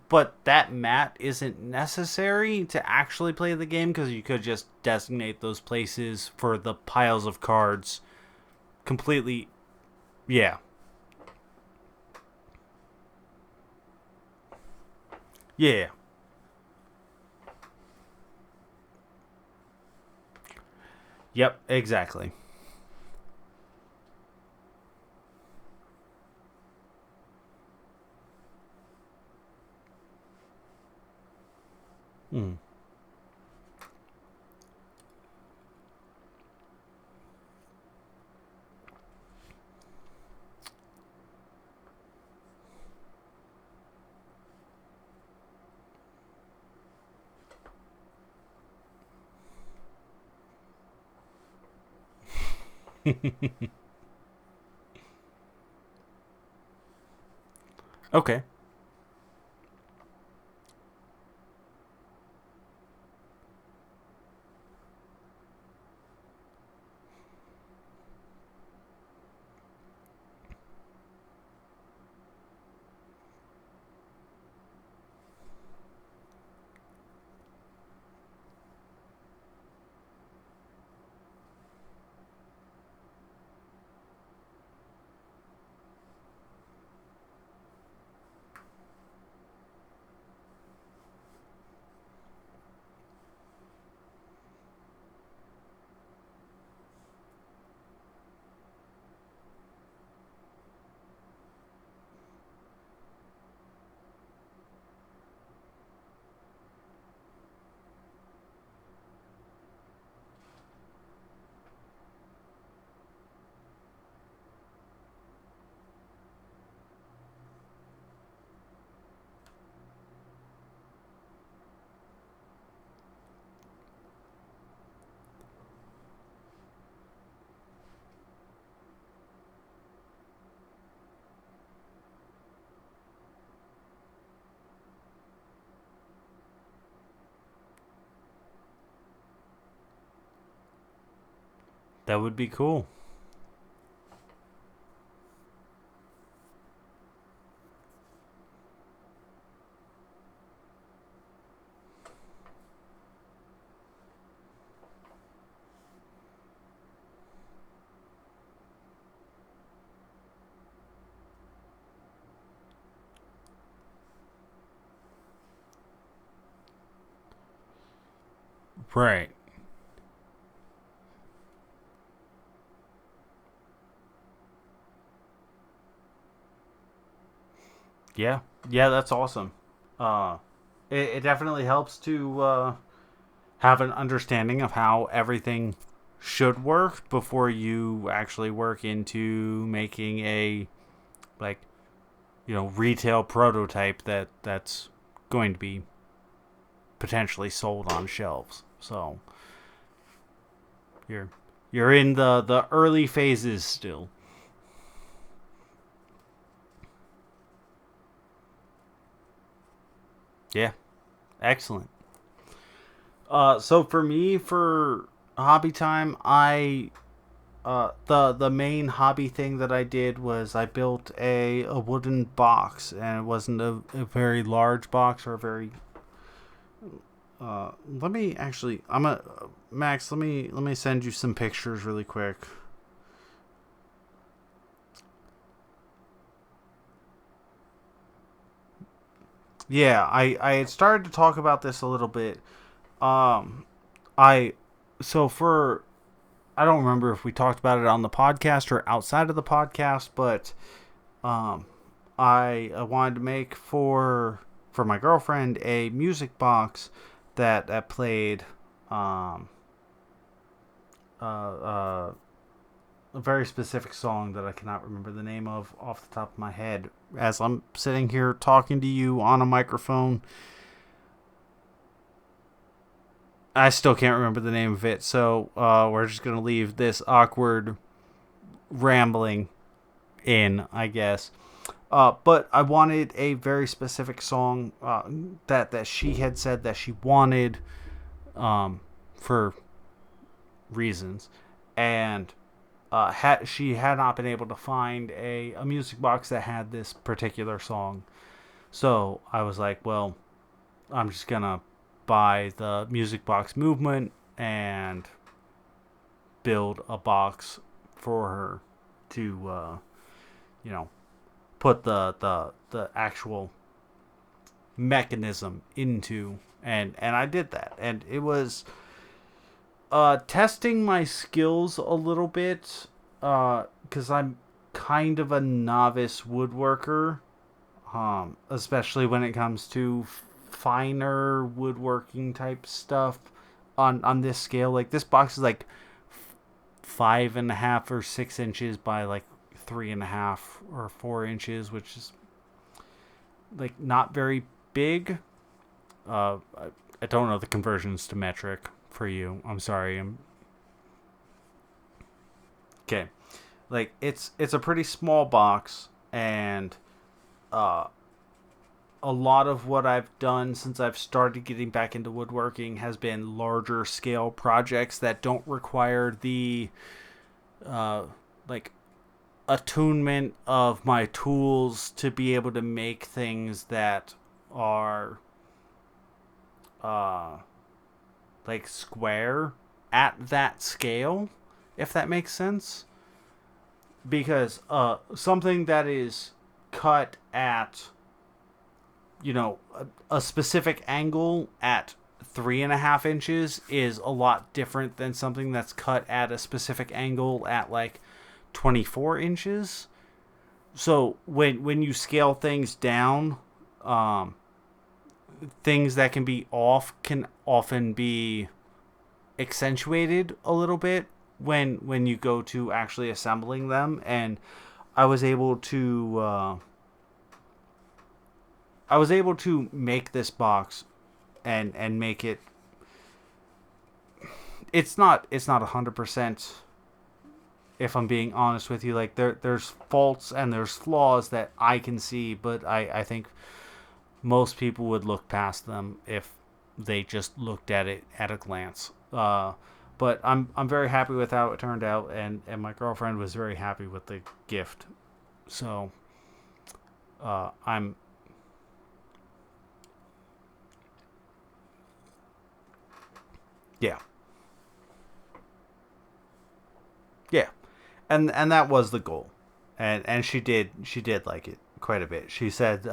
But that mat isn't necessary to actually play the game, because you could just designate those places for the piles of cards completely. Yeah. Yeah. Yep, exactly. Mm. Okay. That would be cool. Right. Yeah. Yeah, that's awesome. Uh, it definitely helps to have an understanding of how everything should work before you actually work into making a, like, retail prototype that's going to be potentially sold on shelves. So you're You're in the early phases still. Yeah, excellent. So for me, for hobby time, the main hobby thing that I did was I built a wooden box, and it wasn't a very large box or a very. Let me actually. I'm a Max. Let me send you some pictures really quick. Yeah, I had started to talk about this a little bit. Um, I so for I don't remember if we talked about it on the podcast or outside of the podcast, but um, I wanted to make for my girlfriend a music box that played um, uh, a very specific song that I cannot remember the name of off the top of my head as I'm sitting here talking to you on a microphone. I still can't remember the name of it, so we're just going to leave this awkward rambling in, I guess. But I wanted a very specific song that she had said that she wanted for reasons. And she had not been able to find a music box that had this particular song. So I was like, well, I'm just going to buy the music box movement and build a box for her to, put the actual mechanism into. And I did that. And it was testing my skills a little bit because I'm kind of a novice woodworker, especially when it comes to finer woodworking type stuff on this scale. Like this box is like 5.5 or 6 inches by like 3.5 or 4 inches, which is like not very big. I don't know the conversions to metric for you. I'm sorry. Okay. Like it's a pretty small box, and uh a lot of what I've done since I've started getting back into woodworking has been larger scale projects that don't require the like attunement of my tools to be able to make things that are uh like square at that scale, if that makes sense. Because something that is cut at a specific angle at 3.5 inches is a lot different than something that's cut at a specific angle at like 24 inches. So when you scale things down, things that can be off can often be accentuated a little bit when you go to actually assembling them. And I was able to make this box and make it. It's not 100%. If I'm being honest with you, like there's faults and there's flaws that I can see, but I think most people would look past them if they just looked at it at a glance. But I'm very happy with how it turned out, and my girlfriend was very happy with the gift. So I'm yeah, yeah, and that was the goal, and she did like it quite a bit. She said,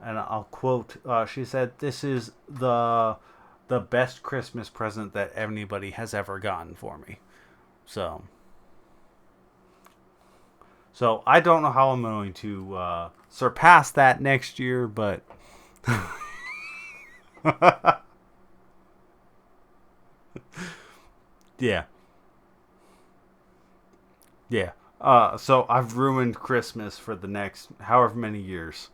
and I'll quote, she said, "This is the best Christmas present that anybody has ever gotten for me." So so I don't know how I'm going to surpass that next year, but yeah, yeah. So I've ruined Christmas for the next however many years.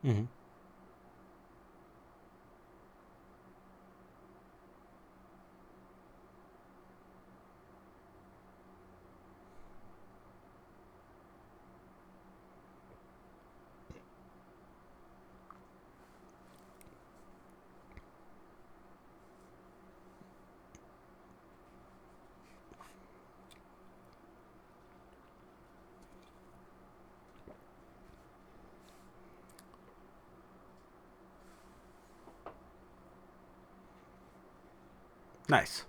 Mm-hmm. Nice.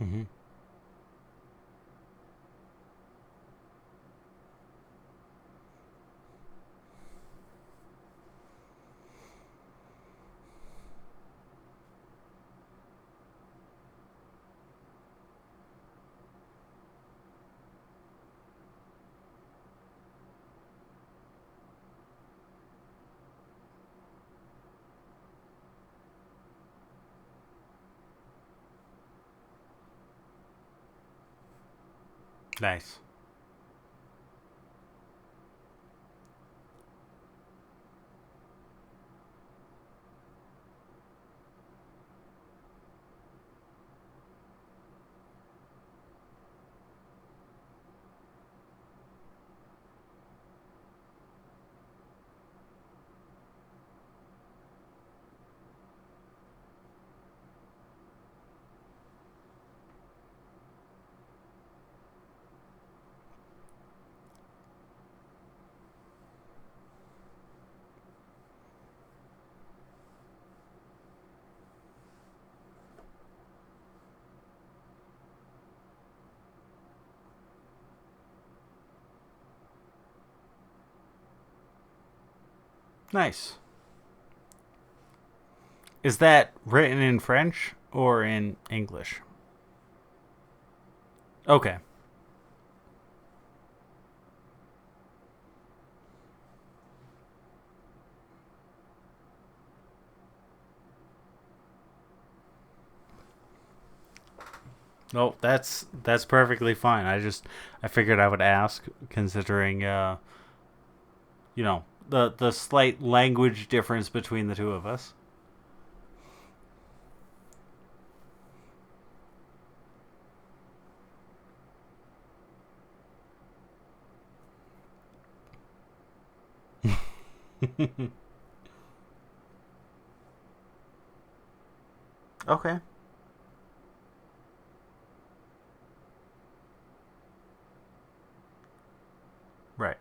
Mm-hmm. Nice. Nice. Is that written in French or in English? Okay. No, that's perfectly fine. I figured I would ask, considering the slight language difference between the two of us. Okay. Right.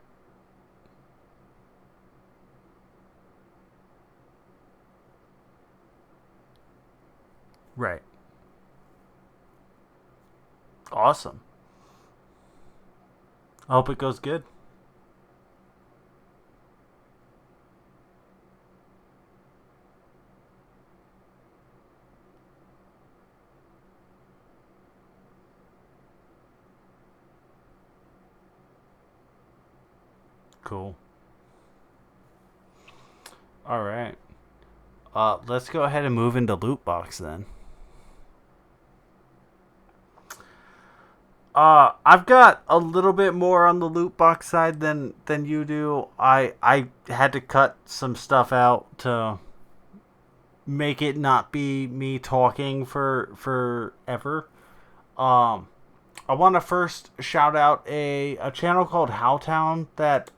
Right. Awesome. I hope it goes good. Cool. All right. Let's go ahead and move into loot box then. I've got a little bit more on the loot box side than you do. I had to cut some stuff out to make it not be me talking for forever. Um, I want to first shout out a channel called Howtown that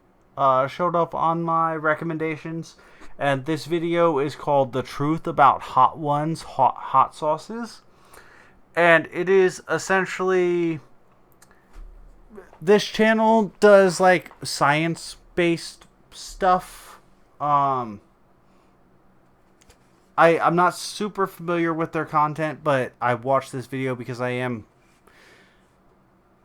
showed up on my recommendations, and this video is called "The Truth About Hot Ones Hot Sauces," and it is essentially, this channel does like science based stuff. Um, I'm not super familiar with their content, but I watched this video because I am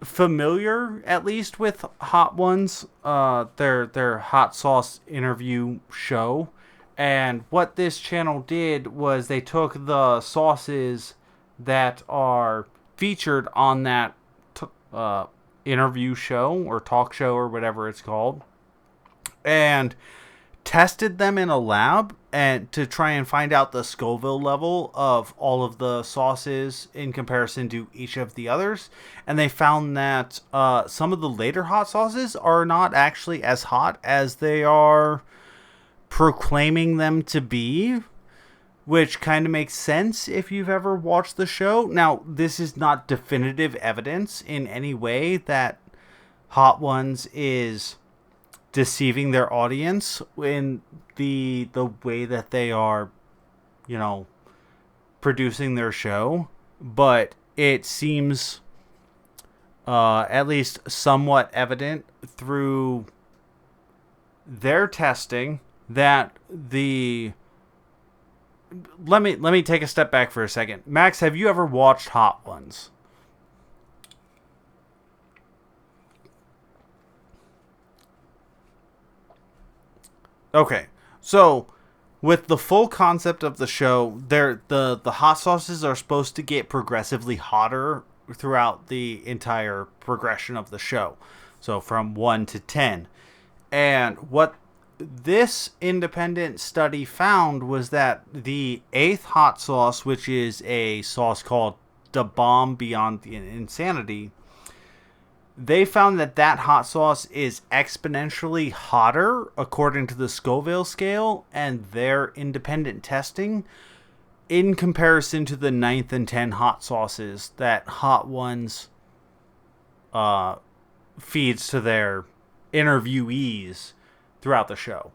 familiar, at least, with Hot Ones, their hot sauce interview show. And what this channel did was they took the sauces that are featured on that interview show or talk show or whatever it's called, and tested them in a lab and to try and find out the Scoville level of all of the sauces in comparison to each of the others. And they found that some of the later hot sauces are not actually as hot as they are proclaiming them to be, which kind of makes sense if you've ever watched the show. Now, this is not definitive evidence in any way that Hot Ones is deceiving their audience in the way that they are, producing their show, but it seems at least somewhat evident through their testing that let me take a step back for a second. Max, have you ever watched Hot Ones? Okay, so with the full concept of the show, the hot sauces are supposed to get progressively hotter throughout the entire progression of the show. So from 1 to 10. And what this independent study found was that the 8th hot sauce, which is a sauce called the Bomb Beyond the Insanity, they found that hot sauce is exponentially hotter according to the Scoville scale and their independent testing in comparison to the 9th and 10 hot sauces that Hot Ones feeds to their interviewees throughout the show.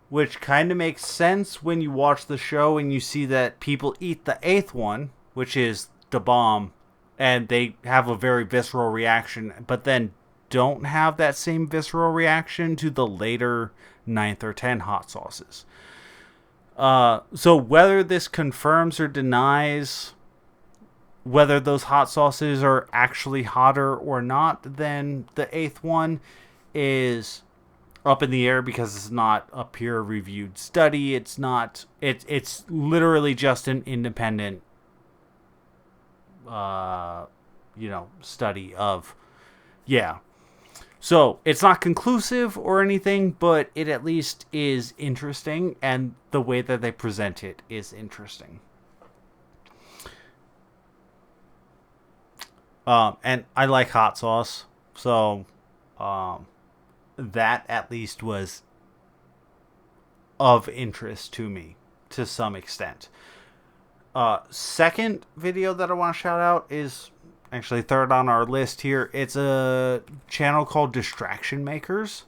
Which kind of makes sense when you watch the show and you see that people eat the 8th one, which is the bomb, and they have a very visceral reaction, but then don't have that same visceral reaction to the later 9th or 10 hot sauces. So whether this confirms or denies whether those hot sauces are actually hotter or not than the 8th one is up in the air because it's not a peer-reviewed study. It's literally just an independent study of, so it's not conclusive or anything, but it at least is interesting, and the way that they present it is interesting. And I like hot sauce, so that at least was of interest to me to some extent. Second video that I want to shout out is actually third on our list here. It's a channel called Distraction Makers,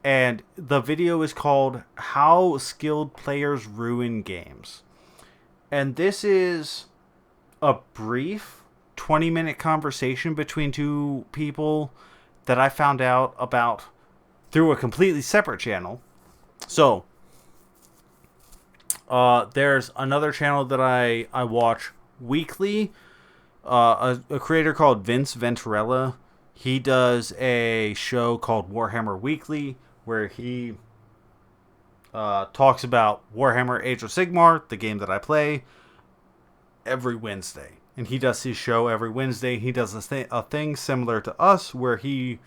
and the video is called How Skilled Players Ruin Games. And this is a brief 20-minute conversation between two people that I found out about through a completely separate channel. So there's another channel that I watch weekly, a creator called Vince Venturella. He does a show called Warhammer Weekly, where he talks about Warhammer Age of Sigmar, the game that I play, every Wednesday. And he does his show every Wednesday. He does a thing similar to us, where he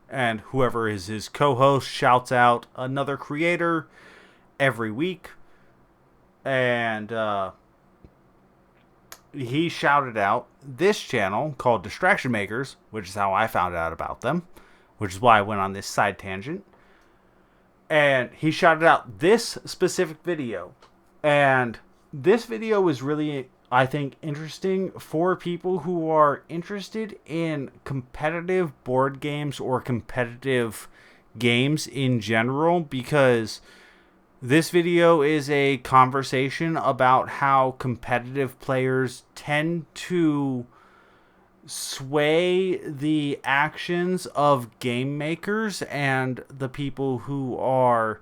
and whoever is his co-host shouts out another creator every week. And he shouted out this channel called Distraction Makers, which is how I found out about them, which is why I went on this side tangent. And he shouted out this specific video. And this video is really, I think, interesting for people who are interested in competitive board games or competitive games in general, because this video is a conversation about how competitive players tend to sway the actions of game makers and the people who are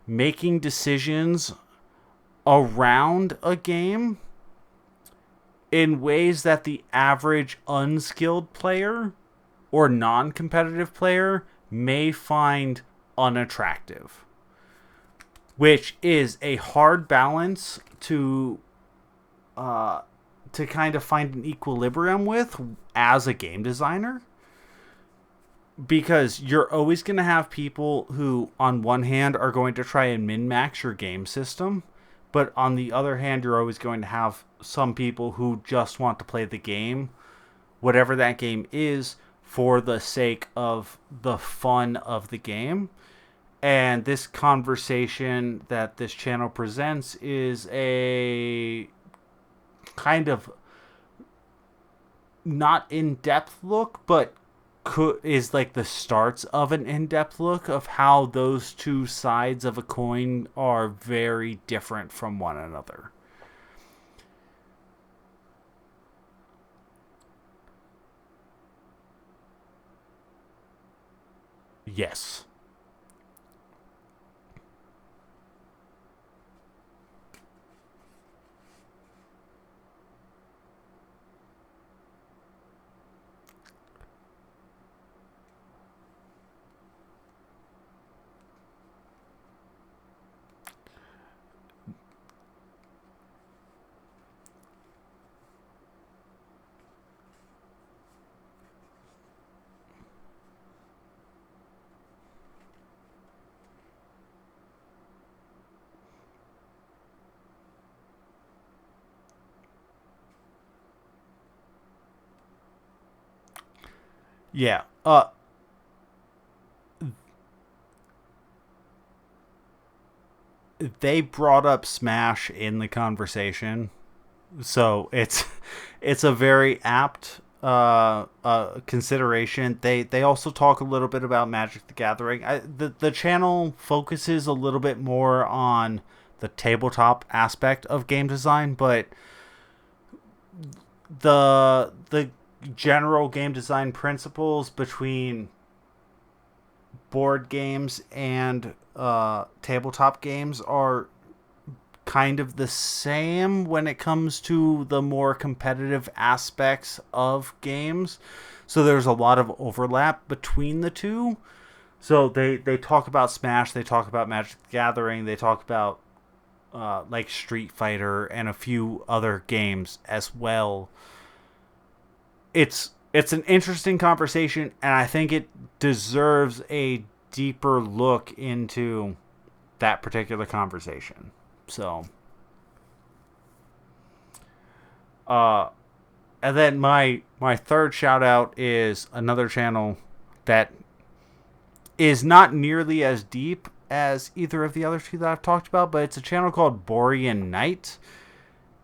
making decisions around a game in ways that the average unskilled player or non-competitive player may find unattractive, which is a hard balance to kind of find an equilibrium with as a game designer, because you're always going to have people who on one hand are going to try and min-max your game system, but on the other hand you're always going to have some people who just want to play the game, whatever that game is, for the sake of the fun of the game. And this conversation that this channel presents is a kind of not in-depth look, but is like the starts of an in-depth look of how those two sides of a coin are very different from one another. Yes. Yeah. They brought up Smash in the conversation, so it's a very apt consideration. They also talk a little bit about Magic the Gathering. The channel focuses a little bit more on the tabletop aspect of game design, but the general game design principles between board games and tabletop games are kind of the same when it comes to the more competitive aspects of games. So there's a lot of overlap between the two. So they talk about Smash, they talk about Magic the Gathering, they talk about like Street Fighter and a few other games as well. It's an interesting conversation, and I think it deserves a deeper look into that particular conversation. So, and then my third shout out is another channel that is not nearly as deep as either of the other two that I've talked about, but it's a channel called Borean Night.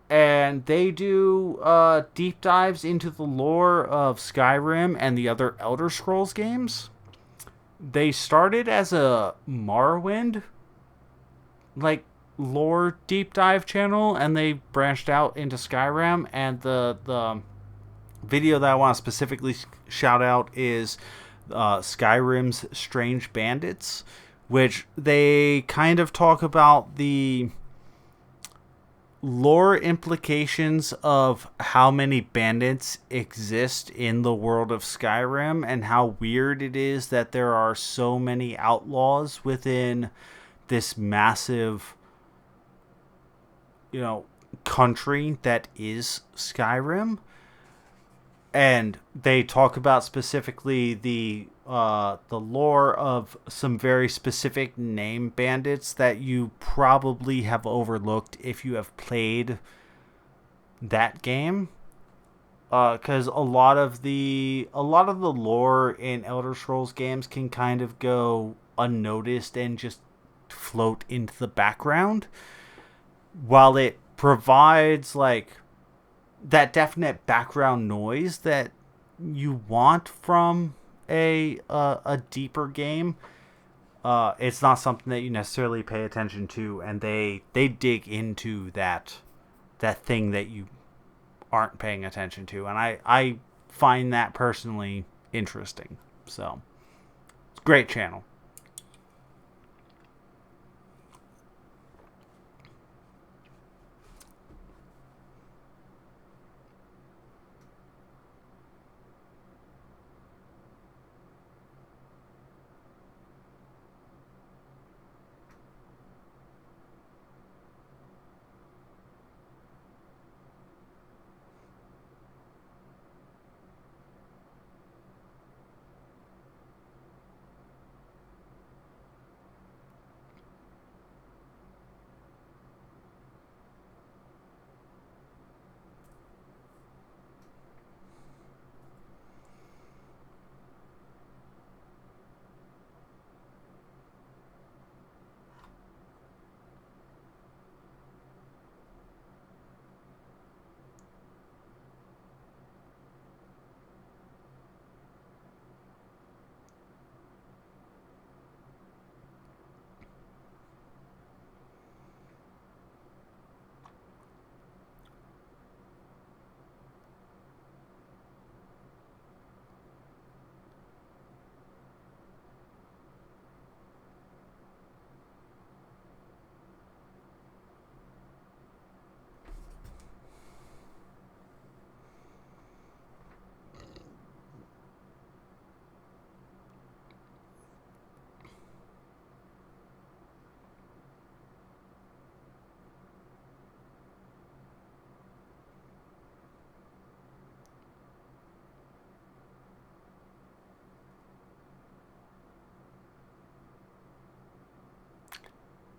And they do deep dives into the lore of Skyrim and the other Elder Scrolls games. They started as a Morrowind like lore deep dive channel, and they branched out into Skyrim. And the video that I want to specifically shout out is Skyrim's Strange Bandits, which they kind of talk about the lore implications of how many bandits exist in the world of Skyrim, and how weird it is that there are so many outlaws within this massive, country that is Skyrim. And they talk about specifically the lore of some very specific name bandits that you probably have overlooked if you have played that game. Because a lot of the lore in Elder Scrolls games can kind of go unnoticed and just float into the background, while it provides like that definite background noise that you want from a deeper game. It's not something that you necessarily pay attention to, and they dig into that thing that you aren't paying attention to, and I find that personally interesting. So, it's a great channel.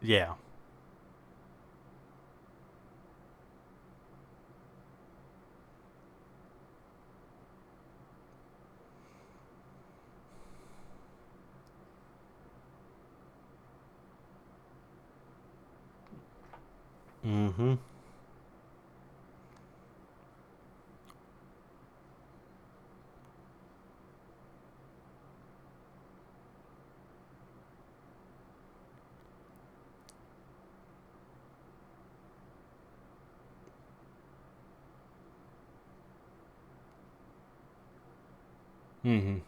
Yeah. Mm-hmm. Mm-hmm. It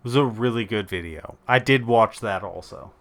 was a really good video. I did watch that also.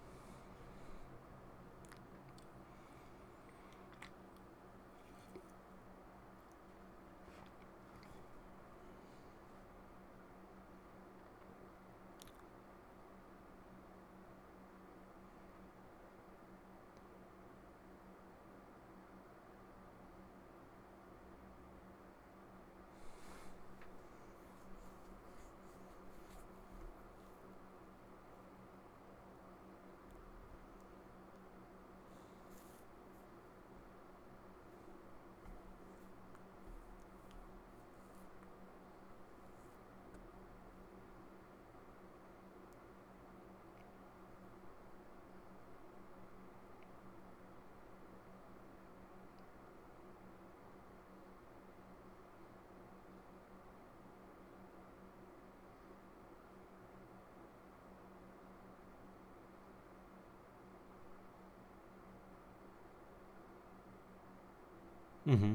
Mm-hmm.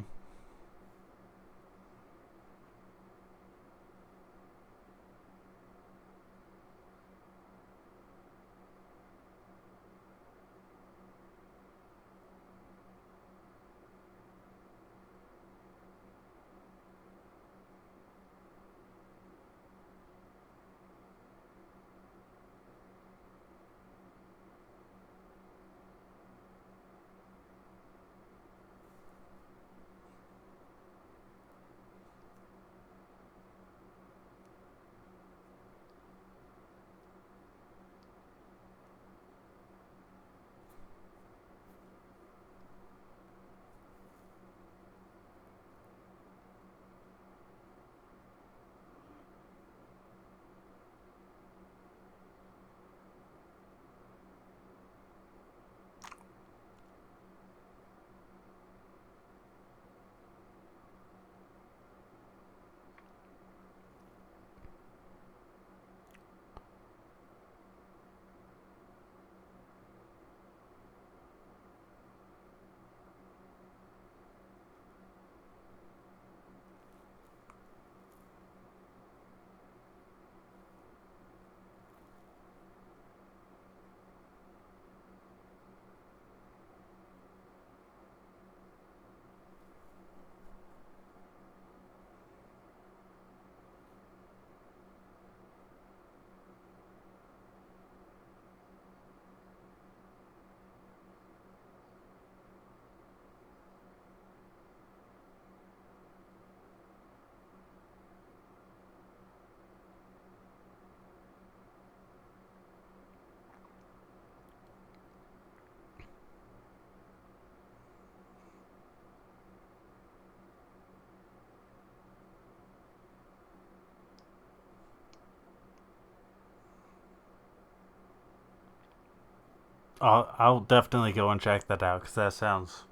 I'll definitely go and check that out because that sounds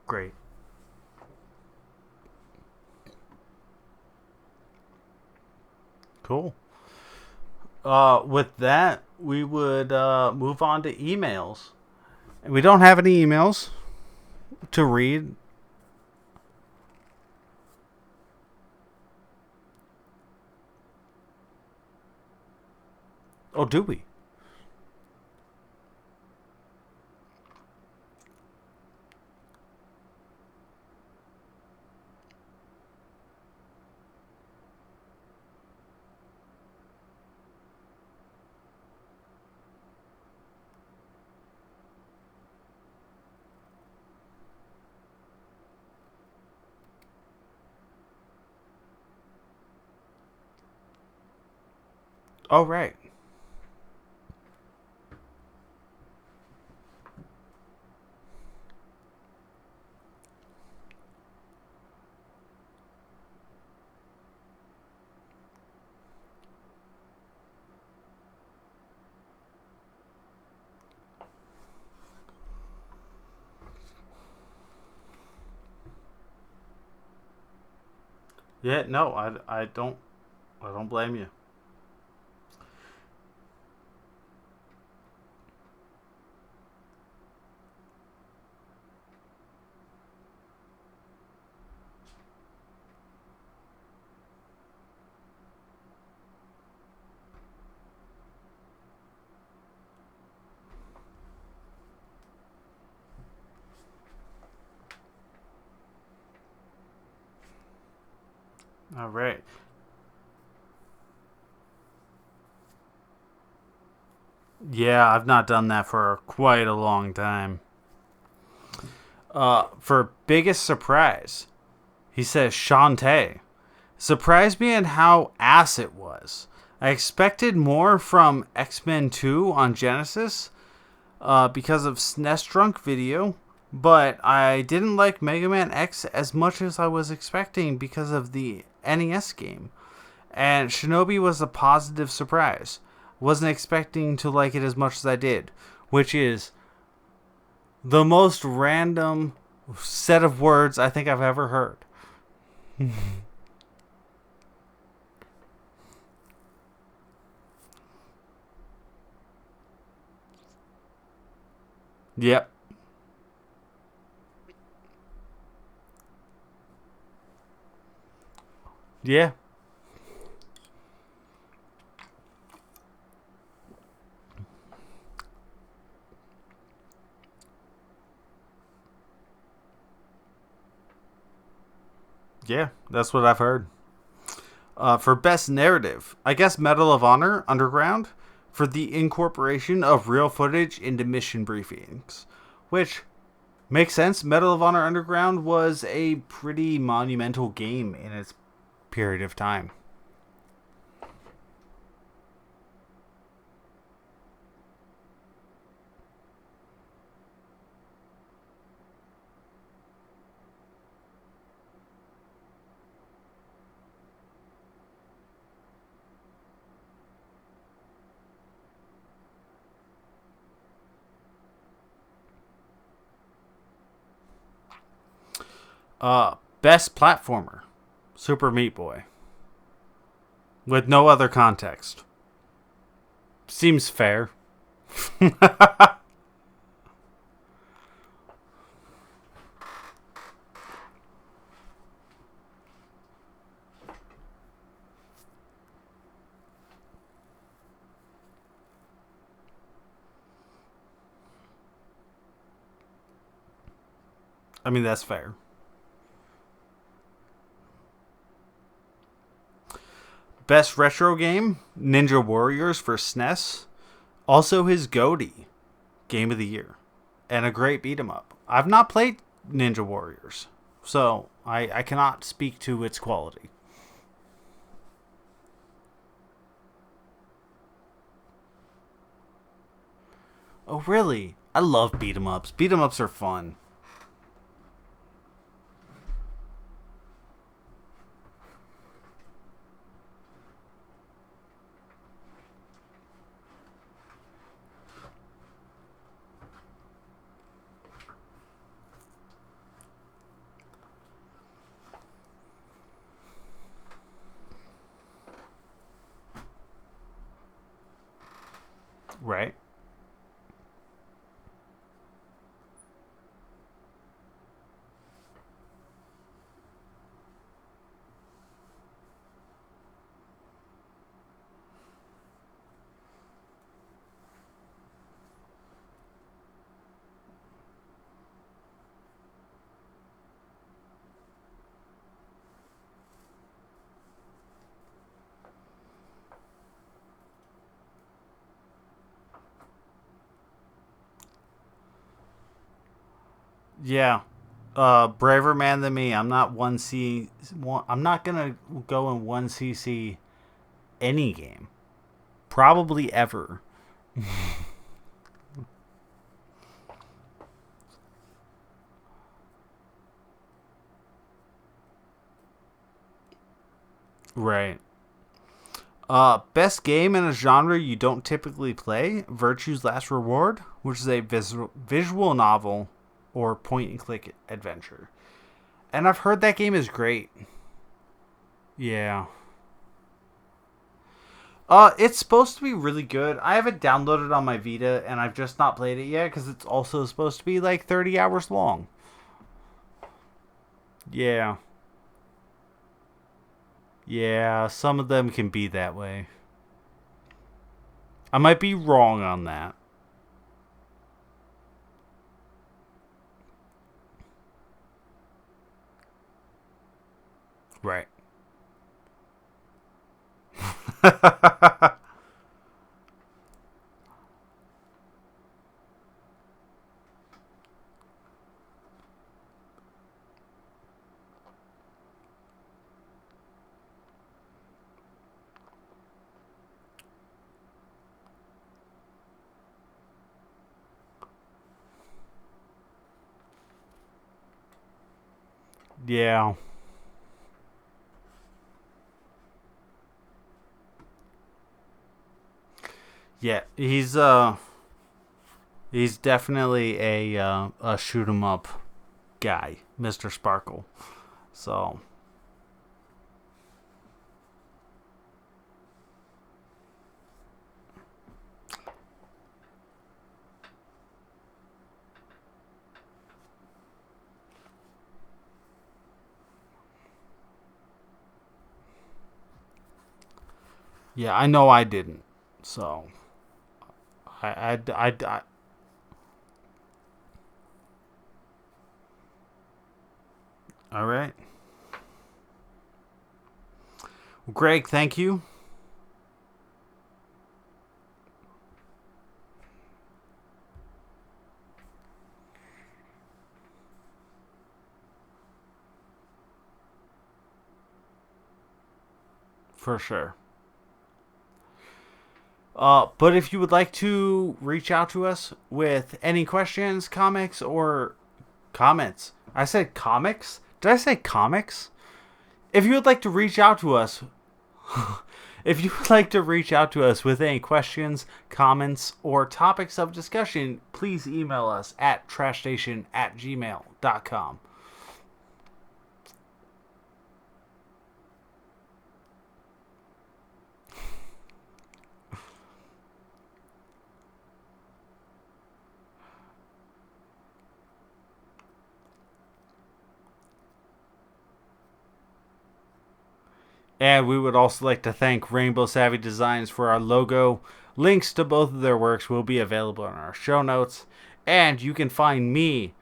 great. Cool. With that, we would move on to emails. We don't have any emails to read. Oh, do we? Oh, right. Yeah, no, I don't blame you. All right. Yeah, I've not done that for quite a long time. For biggest surprise, he says Shantae. Surprised me at how ass it was. I expected more from X-Men 2 on Genesis because of SNES Drunk video, but I didn't like Mega Man X as much as I was expecting because of the NES game. And Shinobi was a positive surprise. Wasn't expecting to like it as much as I did, which is the most random set of words I think I've ever heard. Yep. Yeah. Yeah, that's what I've heard. For best narrative, I guess Medal of Honor Underground for the incorporation of real footage into mission briefings, which makes sense. Medal of Honor Underground was a pretty monumental game in its period of time. Best platformer, Super Meat Boy, with no other context. Seems fair. I mean, that's fair. Best retro game, Ninja Warriors for SNES. Also his GOTY game of the year. And a great beat 'em up. I've not played Ninja Warriors, so I cannot speak to its quality. Oh, really? I love beat 'em ups. Beat 'em ups are fun. Right? Yeah. Braver man than me. I'm not one C. I'm not gonna go in one CC any game. probably ever. Right. Best game in a genre you don't typically play: Virtue's Last Reward, which is a visual novel or point and click adventure. And I've heard that game is great. Yeah. It's supposed to be really good. I have it downloaded on my Vita, and I've just not played it yet because it's also supposed to be like 30 hours long. Yeah. Yeah, some of them can be that way. I might be wrong on that. Right. Yeah. Yeah, he's definitely a shoot 'em up guy, Mr. Sparkle. So, yeah, I know I didn't. So, I all right. Well, Greg, thank you. For sure. But if you would like to reach out to us with any questions, comics, or comments, I said comics? Did I say comics? If you would like to reach out to us, if you would like to reach out to us with any questions, comments, or topics of discussion, please email us at trashstation@gmail.com. And we would also like to thank Rainbow Savvy Designs for our logo. Links to both of their works will be available in our show notes. And you can find me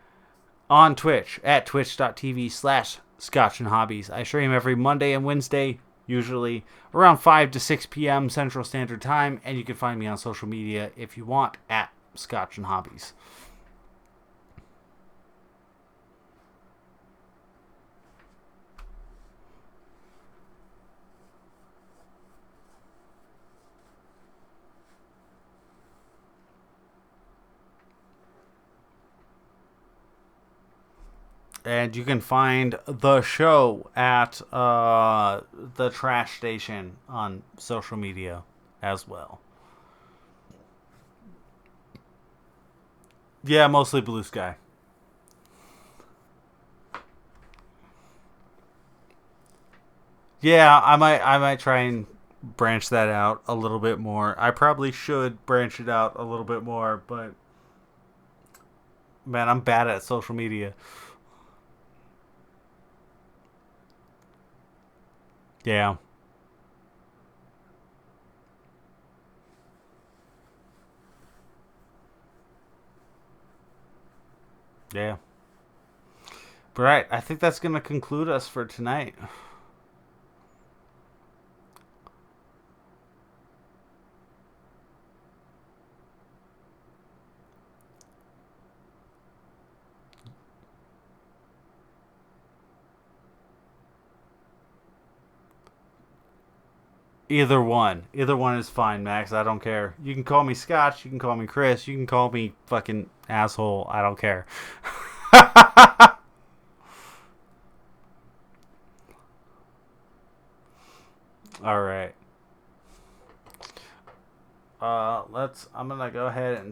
on Twitch at twitch.tv/Scotch and Hobbies. I stream every Monday and Wednesday, usually around 5 to 6 p.m. Central Standard Time. And you can find me on social media if you want at Scotch and Hobbies. And you can find the show at the Trash Station on social media as well. Yeah, mostly Blue Sky. Yeah, I might try and branch that out a little bit more. I probably should branch it out a little bit more, but man, I'm bad at social media. Yeah. Yeah. But right, I think that's going to conclude us for tonight. Either one. Either one is fine, Max. I don't care. You can call me Scotch. You can call me Chris. You can call me fucking asshole. I don't care. All right. I'm gonna go ahead and